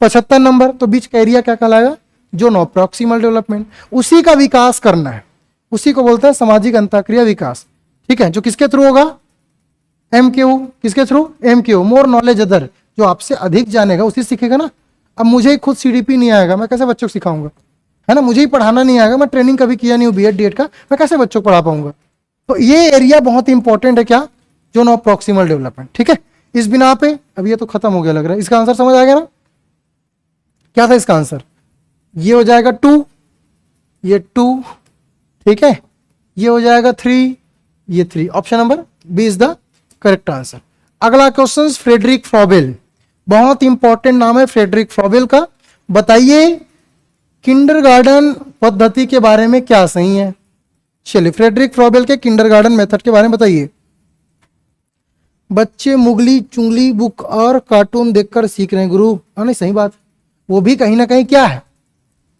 75 नंबर। तो बीच का एरिया क्या कहलाएगा? Zone of proximal development. उसी का विकास करना है, उसी को बोलते हैं सामाजिक अंतःक्रिया विकास, ठीक है। जो किसके थ्रू होगा? एमकेओ। किसके through? MKO, more knowledge other. जो आपसे अधिक जानेगा उसी सीखेगा ना। अब मुझे ही खुद सीडीपी नहीं आएगा, मैं कैसे बच्चों को सिखाऊंगा, है ना। मुझे ही पढ़ाना नहीं आएगा, मैं ट्रेनिंग कभी किया नहीं हूँ बीएड डीएड का, मैं कैसे बच्चों को पढ़ा पाऊंगा। तो ये एरिया बहुत इंपॉर्टेंट है, क्या? जोन ऑफ प्रॉक्सिमल डेवलपमेंट, ठीक है। इस बिना पे अब ये तो खत्म हो गया लग रहा है। इसका आंसर समझ आ गया ना? क्या था इसका आंसर? ये हो जाएगा 2, ये 2, ठीक है। ये हो जाएगा 3, ये 3। Option number B is the correct answer. अगला क्वेश्चन फ्रेडरिक फ्रॉबेल, बहुत इंपॉर्टेंट नाम है फ्रेडरिक फ्रॉबेल का। बताइए किंडरगार्टन पद्धति के बारे में क्या सही है? चलिए फ्रेडरिक फ्रॉबेल के किंडरगार्टन मेथड के बारे में बताइए। बच्चे मुगली चुंगली बुक और कार्टून देखकर सीख रहे हैं गुरु। हाँ नहीं, सही बात। वो भी कहीं ना कहीं क्या है?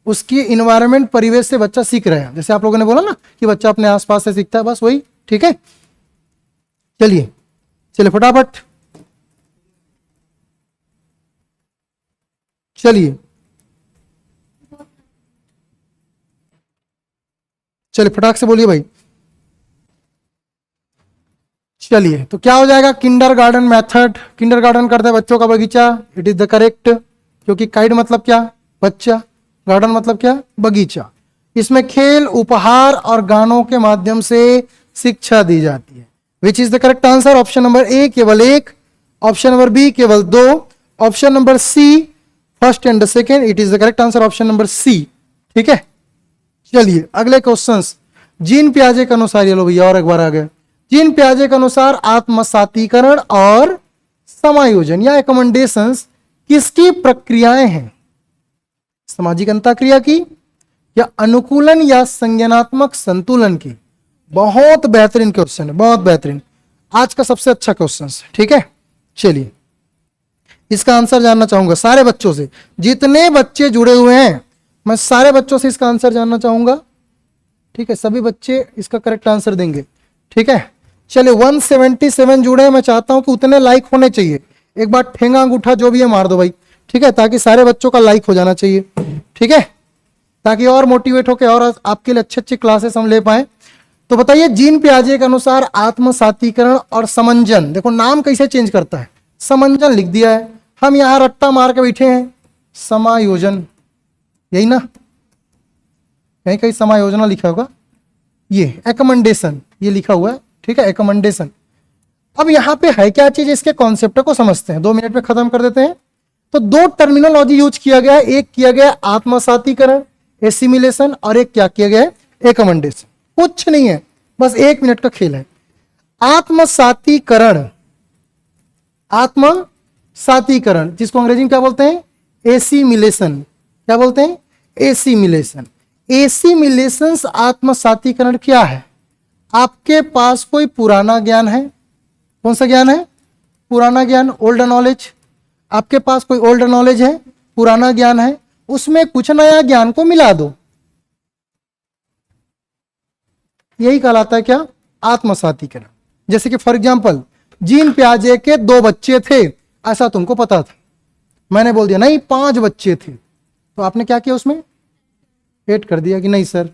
उसकी इन्वायरमेंट, परिवेश से बच्चा सीख रहे हैं। जैसे आप लोगों ने बोला ना कि बच्चा अपने आसपास से सीखता है, बस वही, ठीक है। चलिए फटाफट चलिए फटाक से बोलिए भाई। चलिए तो क्या हो जाएगा? Kindergarten method. किंडरगार्टन करते हैं बच्चों का बगीचा, इट इज द करेक्ट। क्योंकि काइड मतलब क्या? बच्चा। गार्डन मतलब क्या? बगीचा। इसमें खेल, उपहार और गानों के माध्यम से शिक्षा दी जाती है। Which is the correct answer? Option number A केवल 1, ऑप्शन नंबर बी केवल 2, option number C first and second. It is the correct answer option number C, ठीक है। चलिए अगले क्वेश्चंस। जीन पियाजे के अनुसार, ये लो भैया और एक बार आ गया। जीन पियाजे के अनुसार आत्मसातीकरण और समायोजन या एकमेंडेशंस किसकी प्रक्रियाएं हैं? सामाजिक अंतःक्रिया की, या अनुकूलन या संज्ञानात्मक संतुलन की? बहुत बेहतरीन क्वेश्चन है, बहुत बेहतरीन, आज का सबसे अच्छा क्वेश्चन, ठीक है। चलिए इसका आंसर जानना चाहूंगा सारे बच्चों से, जितने बच्चे जुड़े हुए हैं मैं सारे बच्चों से इसका आंसर जानना चाहूंगा, ठीक है। सभी बच्चे इसका करेक्ट आंसर देंगे, ठीक है। चलिए 177 जुड़े हैं, मैं चाहता हूं कि उतने लाइक होने चाहिए। एक बार ठेंगा अंगूठा जो भी है मार दो भाई, ठीक है, ताकि सारे बच्चों का लाइक हो जाना चाहिए, ठीक है, ताकि और मोटिवेट होकर और आपके लिए अच्छे अच्छे क्लासेस हम ले पाए। तो बताइए जीन पियाजे के अनुसार आत्मसातीकरण और समंजन, देखो नाम कैसे चेंज करता है, समंजन लिख दिया है, हम यहां रट्टा मार के बैठे हैं, समायोजन, यही ना, कहीं कहीं समायोजना लिखा होगा, ये एकमेंडेशन ये लिखा हुआ है, ठीक है, एकमेंडेशन। अब यहां पे है क्या चीज, इसके कॉन्सेप्ट को समझते हैं, 2 मिनट में खत्म कर देते हैं। तो 2 टर्मिनोलॉजी यूज किया गया है, एक किया गया आत्मसातीकरण एसिमिलेशन, और एक क्या किया गया है, एकमेंडेशन। कुछ नहीं है, बस 1 मिनट का खेल है। आत्मसातीकरण, आत्मसातीकरण जिसको अंग्रेजी में क्या बोलते हैं, एसिमिलेशन, क्या बोलते हैं, एसिमिलेशन। एसिमिलेशंस आत्मसातीकरण क्या है, आपके पास कोई पुराना ज्ञान है, कौन सा ज्ञान है, पुराना ज्ञान, ओल्ड नॉलेज, आपके पास कोई ओल्ड नॉलेज है, पुराना ज्ञान है, उसमें कुछ नया ज्ञान को मिला दो, यही कहलाता है क्या, आत्मसातीकरण। जैसे कि फॉर एग्जांपल जीन प्याजे के 2 बच्चे थे, ऐसा तुमको पता था, मैंने बोल दिया नहीं 5 बच्चे थे, तो आपने क्या किया, उसमें ऐड कर दिया कि नहीं सर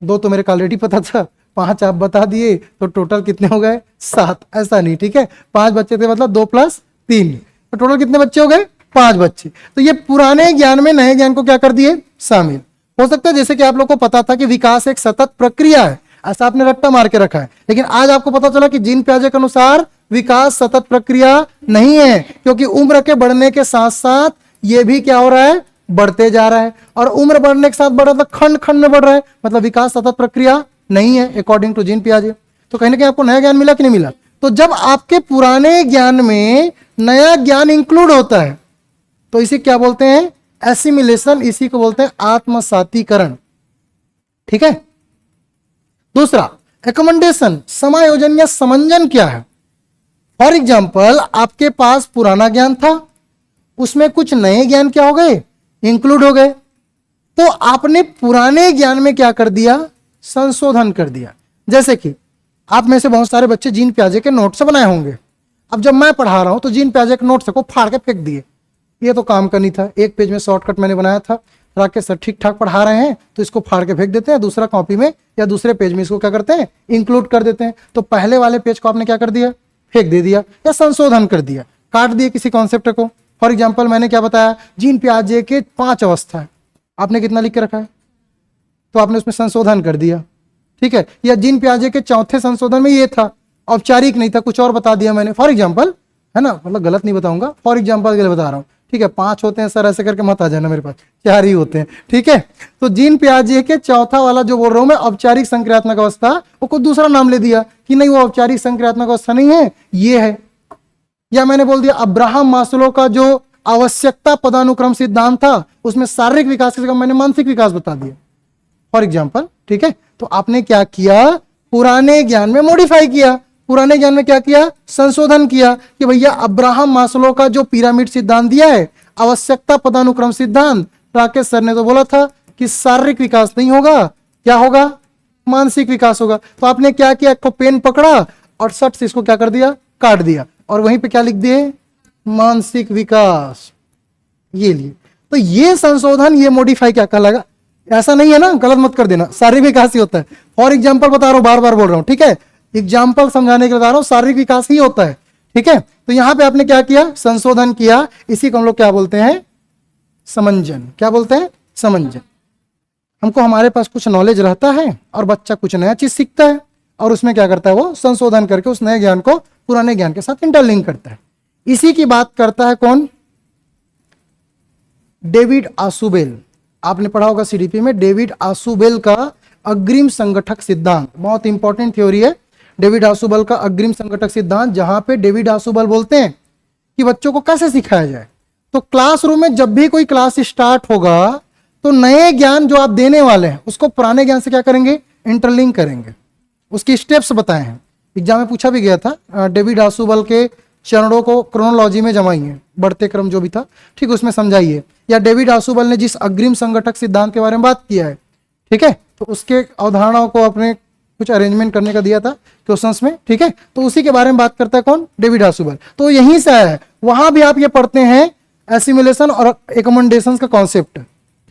2 तो मेरे को ऑलरेडी पता था, 5 आप बता दिए, तो टोटल कितने हो गए, 7। ऐसा नहीं, ठीक है, 5 बच्चे थे मतलब 2 + 3, तो टोटल कितने बच्चे हो गए, 5 बच्चे। तो ये पुराने ज्ञान में नए ज्ञान को क्या कर दिए, शामिल। हो सकता है जैसे कि आप लोग को पता था कि विकास एक सतत प्रक्रिया है, ऐसा आपने रट्टा मार के रखा है, लेकिन आज आपको पता चला कि जीन प्याजे के अनुसार विकास सतत प्रक्रिया नहीं है, क्योंकि उम्र के बढ़ने के साथ साथ ये भी क्या हो रहा है, बढ़ते जा रहा है, और उम्र बढ़ने के साथ बढ़ रहा है, खंड खंड में बढ़ रहा है, मतलब विकास सतत प्रक्रिया नहीं है अकॉर्डिंग टू जीन प्याजे। तो कहीं ना कहीं आपको नया ज्ञान मिला कि नहीं मिला। तो जब आपके पुराने ज्ञान में नया ज्ञान इंक्लूड होता है तो इसे क्या बोलते हैं, एसिमिलेशन, इसी को बोलते हैं आत्मसातीकरण, ठीक है। दूसरा एकमेंडेशन, समायोजन या समंजन क्या है। फॉर एग्जाम्पल आपके पास पुराना ज्ञान था, उसमें कुछ नए ज्ञान क्या हो गए, इंक्लूड हो गए, तो आपने पुराने ज्ञान में क्या कर दिया, संशोधन कर दिया। जैसे कि आप में से बहुत सारे बच्चे जीन प्याजे के नोट्स बनाए होंगे, अब जब मैं पढ़ा रहा हूं तो जीन प्याजे के नोट्स को फाड़ के फेंक दिए, ये तो काम का नहीं था। 1 पेज में शॉर्टकट मैंने बनाया था, राकेश सर ठीक ठाक पढ़ा रहे हैं तो इसको फाड़ के फेंक देते हैं, दूसरा कॉपी में या दूसरे पेज में इसको क्या करते हैं, इंक्लूड कर देते हैं। तो पहले वाले पेज को आपने क्या कर दिया, फेंक दे दिया या संशोधन कर दिया, काट दिए किसी कॉन्सेप्ट को। फॉर एग्जाम्पल मैंने क्या बताया, जीन प्याजे के 5 अवस्था है, आपने कितना लिख के रखा है, तो आपने उसमें संशोधन कर दिया, ठीक है। या जीन प्याजे के 4थे संशोधन में ये था, औपचारिक नहीं था, कुछ और बता दिया मैंने, फॉर एग्जाम्पल, है ना, मतलब गलत नहीं बताऊंगा, फॉर एग्जाम्पल के लिए बता रहा हूं, ठीक है। 5 होते हैं सर, ऐसे करके मत आ जाना मेरे पास, 4 ही होते हैं, ठीक है। तो जीन प्याजे के 4था वाला जो बोल रहा हूं मैं, औपचारिक संक्रियात्मक अवस्था, वो कुछ दूसरा नाम ले दिया कि नहीं वो औपचारिक संक्रियात्मक अवस्था नहीं है, ये है। या मैंने बोल दिया अब्राहम मास्लो का जो आवश्यकता पदानुक्रम सिद्धांत था, उसमें शारीरिक विकास की जगह मैंने मानसिक विकास बता दिया, फॉर एग्जाम्पल, ठीक है। तो आपने क्या किया, पुराने ज्ञान में मॉडिफाई किया, पुराने ज्ञान में क्या किया, संशोधन किया कि भैया अब्राहम मास्लो का जो पिरामिड सिद्धांत दिया है, आवश्यकता पदानुक्रम सिद्धांत, राकेश सर ने तो बोला था कि शारीरिक विकास नहीं होगा, क्या होगा, मानसिक विकास होगा। तो आपने क्या किया, एक पेन पकड़ा और सट से इसको क्या कर दिया, काट दिया, और वहीं पे क्या लिख दिए, मानसिक विकास, ये लिए। तो ये संशोधन, ये मॉडिफाई क्या कहलाएगा, ऐसा नहीं है ना, गलत मत कर देना, शारीरिक विकास ही होता है। फॉर एग्जाम्पल बता रहा हूं, बार बार बोल रहा हूं, ठीक है, एग्जाम्पल समझाने के लिए बता रहा हूं, शारीरिक विकास ही होता है, ठीक है। तो यहां पे आपने क्या किया, संशोधन किया, इसी को हम लोग क्या बोलते हैं, समंजन। क्या बोलते हैं, समंजन। हमको हमारे पास कुछ नॉलेज रहता है और बच्चा कुछ नया चीज सीखता है, और उसमें क्या करता है, वो संशोधन करके उस नए ज्ञान को पुराने ज्ञान के साथ इंटरलिंक करता है। इसी की बात करता है कौन, डेविड आशुबेल। आपने पढ़ा होगा सीडीपी में, डेविड आशुबेल का अग्रिम संगठक सिद्धांत, बहुत इंपॉर्टेंट थ्योरी है डेविड आशुबेल का अग्रिम संगठक सिद्धांत, जहां पे डेविड आशुबेल बोलते हैं कि बच्चों को कैसे सिखाया जाए। तो क्लासरूम में जब भी कोई क्लास स्टार्ट होगा तो नए ज्ञान जो आप देने वाले हैं उसको पुराने ज्ञान से क्या करेंगे, इंटरलिंक करेंगे, उसके स्टेप्स बताए हैं। एग्जाम में पूछा भी गया था, डेविड आशुबेल के चरणों को क्रोनोलॉजी में जमाइए, बढ़ते क्रम जो भी था, ठीक, उसमें समझाइए। या डेविड आशुबेल ने जिस अग्रिम संगठक सिद्धांत के बारे में बात किया है, ठीक है, तो उसके अवधारणाओं को अपने कुछ अरेंजमेंट करने का दिया था क्वेश्चंस में, ठीक है, तो उसी के बारे में बात करता है कौन, डेविड आशुबेल। तो यहीं से आया है, वहां भी आप ये पढ़ते हैं एसिमिलेशन और एकमेंडेशन का कॉन्सेप्ट,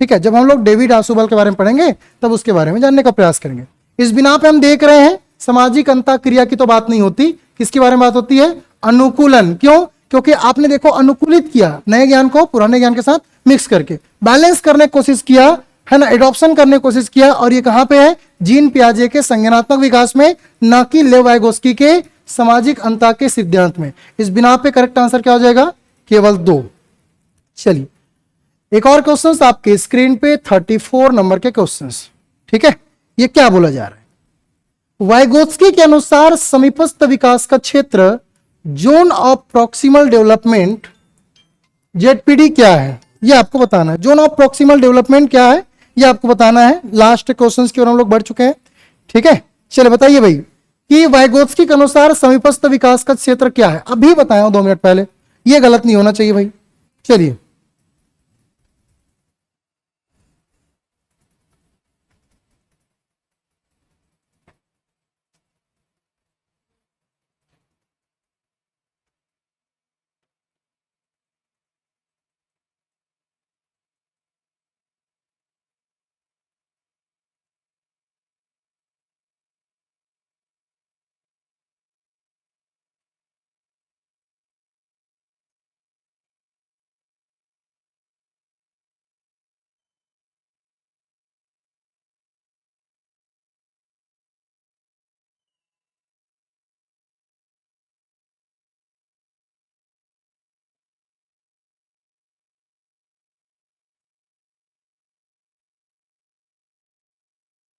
ठीक है। जब हम लोग डेविड आशुबेल के बारे में पढ़ेंगे तब उसके बारे में जानने का प्रयास करेंगे। इस बिना पे हम देख रहे हैं सामाजिक अंतःक्रिया की तो बात नहीं होती, किसके बारे में बात होती है, अनुकूलन। क्यों, क्योंकि आपने देखो अनुकूलित किया नए ज्ञान को पुराने ज्ञान के साथ मिक्स करके, बैलेंस करने की कोशिश किया, है ना, एडॉप्शन करने की कोशिश किया, और ये कहां पे है, जीन पियाजे के संज्ञानात्मक विकास में, ना कि लेव वाइगोस्की के सामाजिक अंतः के सिद्धांत में। इस बिना पे करेक्ट आंसर क्या हो जाएगा, केवल 2। चलिए एक और क्वेश्चंस आपके स्क्रीन पे 34 नंबर के क्वेश्चंस, ठीक है। ये क्या बोला जा रहा है, वाइगोत्स्की के अनुसार समीपस्थ विकास का क्षेत्र zone of proximal development ZPD क्या है, ये आपको बताना है। जोन ऑफ प्रॉक्सिमल डेवलपमेंट क्या है ये आपको बताना है। लास्ट क्वेश्चंस की ओर हम लोग बढ़ चुके हैं, ठीक है। चलिए बताइए भाई कि वाइगोत्स्की के अनुसार समीपस्थ विकास का क्षेत्र क्या है, अभी बताया 2 मिनट पहले, ये गलत नहीं होना चाहिए भाई। चलिए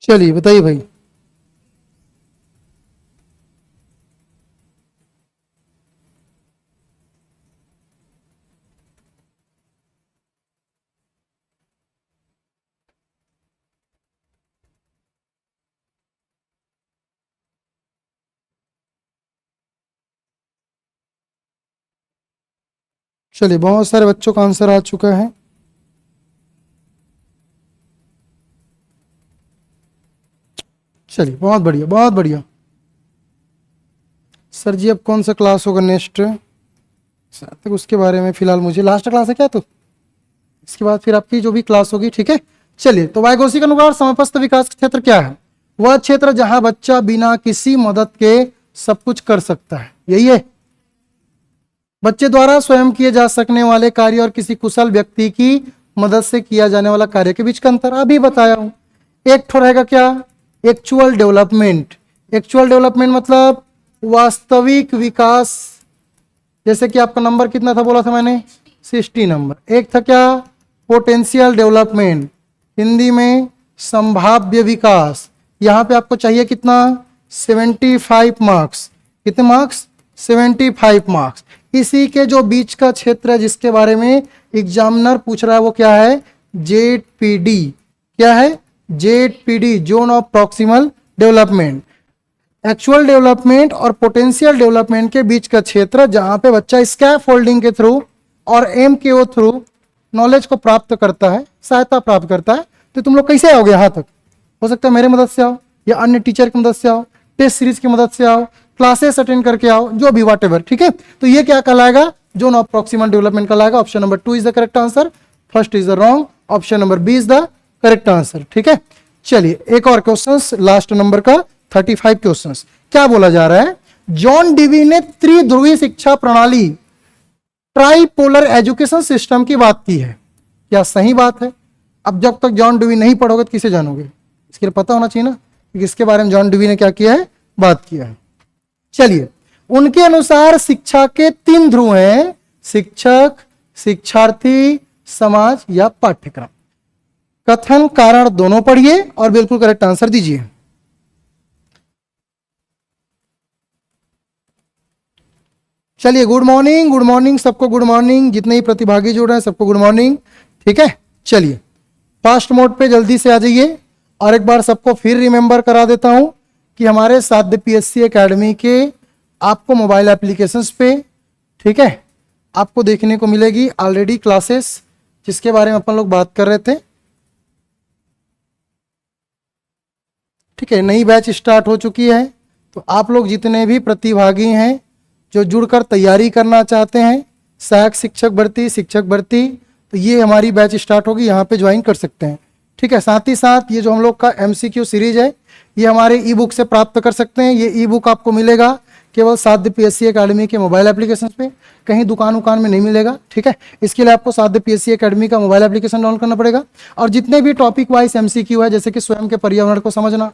चलिए बताइए भाई। चलिए बहुत सारे बच्चों का आंसर आ चुका है। चलिए बहुत बढ़िया बहुत बढ़िया। सर जी अब कौन सा क्लास होगा नेक्स्ट, तक उसके बारे में फिलहाल मुझे, लास्ट क्लास है क्या, तो इसके बाद फिर आपकी जो भी क्लास होगी, ठीक है। चलिए तो वाइगोत्स्की के अनुसार समीपस्थ विकास क्षेत्र क्या है, वह क्षेत्र जहां बच्चा बिना किसी मदद के सब कुछ कर सकता है, यही है। बच्चे द्वारा स्वयं किए जा सकने वाले कार्य और किसी कुशल व्यक्ति की मदद से किया जाने वाला कार्य के बीच का अंतर अभी बताया हूं। एक ठो रहेगा क्या, एक्चुअल डेवलपमेंट। एक्चुअल डेवलपमेंट मतलब वास्तविक विकास, जैसे कि आपका नंबर कितना था बोला था मैंने, 60 नंबर। एक था क्या, पोटेंशियल डेवलपमेंट, हिंदी में संभाव्य विकास। यहां पे आपको चाहिए कितना, 75 मार्क्स। कितने मार्क्स, 75 मार्क्स। इसी के जो बीच का क्षेत्र है जिसके बारे में एग्जामिनर पूछ रहा है वो क्या है, जेडपीडी। क्या है, ZPD, zone of proximal development. Actual development और पोटेंशियल डेवलपमेंट के बीच का क्षेत्र जहां पे बच्चा स्कैफ फोल्डिंग के थ्रू और एमकेओ थ्रू नॉलेज को प्राप्त करता है, सहायता प्राप्त करता है। तो तुम लोग कैसे आओगे यहाँ तक, हो सकता है मेरे मदद से आओ या अन्य टीचर की मदद से आओ, टेस्ट सीरीज की मदद से आओ, क्लासेस अटेंड करके आओ, जो भी वाट एवर, ठीक है। तो ये क्या कहलाएगा, जोन ऑफ प्रॉक्सिमल डेवलपमेंट कहलाएगा। Option number 2 is the correct answer, first is the wrong, option number B is the correct answer, ठीक है। चलिए एक और क्वेश्चन लास्ट नंबर का 35 क्वेश्चन। क्या बोला जा रहा है, जॉन डीवी ने त्रिध्रुवी शिक्षा प्रणाली ट्राइपोलर एजुकेशन सिस्टम की बात की है, क्या सही बात है। अब जब तक जॉन डीवी नहीं पढ़ोगे तो किसे जानोगे, इसके लिए पता होना चाहिए ना कि इसके बारे में जॉन डीवी ने क्या किया है, बात किया है। चलिए उनके अनुसार शिक्षा के 3 ध्रुव हैं, शिक्षक, शिक्षार्थी, समाज या पाठ्यक्रम। कथन कारण दोनों पढ़िए और बिल्कुल करेक्ट आंसर दीजिए। चलिए गुड मॉर्निंग सबको, गुड मॉर्निंग। जितने ही प्रतिभागी जुड़ रहे हैं सबको गुड मॉर्निंग, ठीक है। चलिए फास्ट मोड पे जल्दी से आ जाइए और एक बार सबको फिर रिमेंबर करा देता हूं कि हमारे साध्य पीएससी एकेडमी के आपको मोबाइल एप्लीकेशंस पे, ठीक है, आपको देखने को मिलेगी ऑलरेडी क्लासेस जिसके बारे में अपन लोग बात कर रहे थे, ठीक है। नई बैच स्टार्ट हो चुकी है, तो आप लोग जितने भी प्रतिभागी हैं जो जुड़कर तैयारी करना चाहते हैं, सहायक शिक्षक भर्ती, शिक्षक भर्ती, तो ये हमारी बैच स्टार्ट होगी, यहाँ पे ज्वाइन कर सकते हैं, ठीक है। साथ ही साथ ये जो हम लोग का MCQ सीरीज है ये हमारे ई बुक से प्राप्त कर सकते हैं। ये ई बुक आपको मिलेगा केवल साध्य पीएससी एकेडमी के मोबाइल एप्लीकेशन पे, कहीं दुकान उकान में नहीं मिलेगा, ठीक है। इसके लिए आपको साध्य पीएससी एकेडमी का मोबाइल एप्लीकेशन डाउनलोड करना पड़ेगा। और जितने भी टॉपिक वाइज एमसीक्यू है, जैसे कि स्वयं के पर्यावरण को समझना,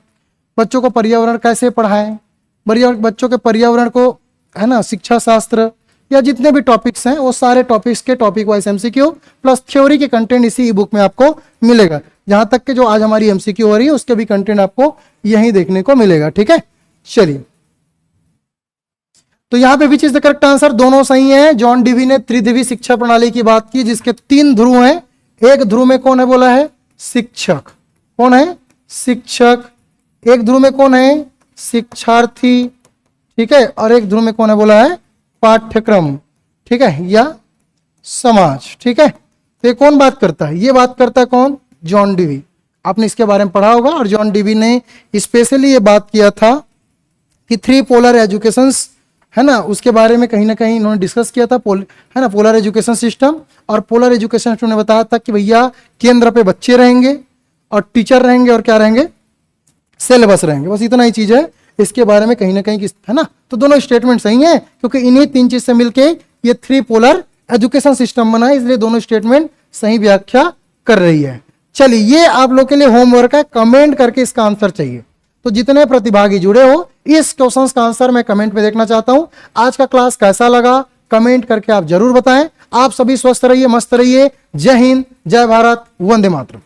बच्चों को पर्यावरण कैसे पढ़ाएं, बच्चों के पर्यावरण को, है ना, शिक्षा शास्त्र, या जितने भी टॉपिक्स हैं वो सारे टॉपिक्स के topic wise MCQ plus theory के कंटेंट इसी ई बुक में आपको मिलेगा। जहां तक कि जो आज हमारी एमसीक्यू हो रही है उसके भी कंटेंट आपको यहीं देखने को मिलेगा, ठीक है। चलिए, तो यहां पे विच इज द करेक्ट आंसर, दोनों सही है। जॉन डीवी ने त्रिदेवी शिक्षा प्रणाली की बात की जिसके 3 ध्रुव हैं। एक ध्रुव में कौन है बोला है, शिक्षक। कौन है, शिक्षक। एक ध्रुव में कौन है, शिक्षार्थी, ठीक है। और एक ध्रुव में कौन है बोला है, पाठ्यक्रम, ठीक है, या समाज, ठीक है। तो ये कौन बात करता है, ये बात करता है कौन, जॉन डीवी। आपने इसके बारे में पढ़ा होगा। और जॉन डीवी ने स्पेशली ये बात किया था कि 3 पोलर एजुकेशंस, है ना, उसके बारे में कहीं ना कहीं इन्होंने डिस्कस किया था, है ना, पोलर एजुकेशन सिस्टम। और पोलर एजुकेशन सिस्टम ने बताया था कि भैया केंद्र पे बच्चे रहेंगे और टीचर रहेंगे और क्या रहेंगे, सिलेबस रहेंगे, बस इतना ही चीज है। इसके बारे में कहीं ना कहीं, है ना, तो दोनों स्टेटमेंट सही है क्योंकि इन्हीं 3 चीज से मिलके ये 3 पोलर एजुकेशन सिस्टम बना है, इसलिए दोनों स्टेटमेंट सही व्याख्या कर रही है। चलिए, ये आप लोग के लिए होमवर्क है, कमेंट करके इसका आंसर चाहिए। तो जितने प्रतिभागी जुड़े हो, इस क्वेश्चन का आंसर मैं कमेंट में देखना चाहता हूं। आज का क्लास कैसा लगा कमेंट करके आप जरूर बताएं। आप सभी स्वस्थ रहिए, मस्त रहिए। जय हिंद, जय भारत, वंदे मातरम।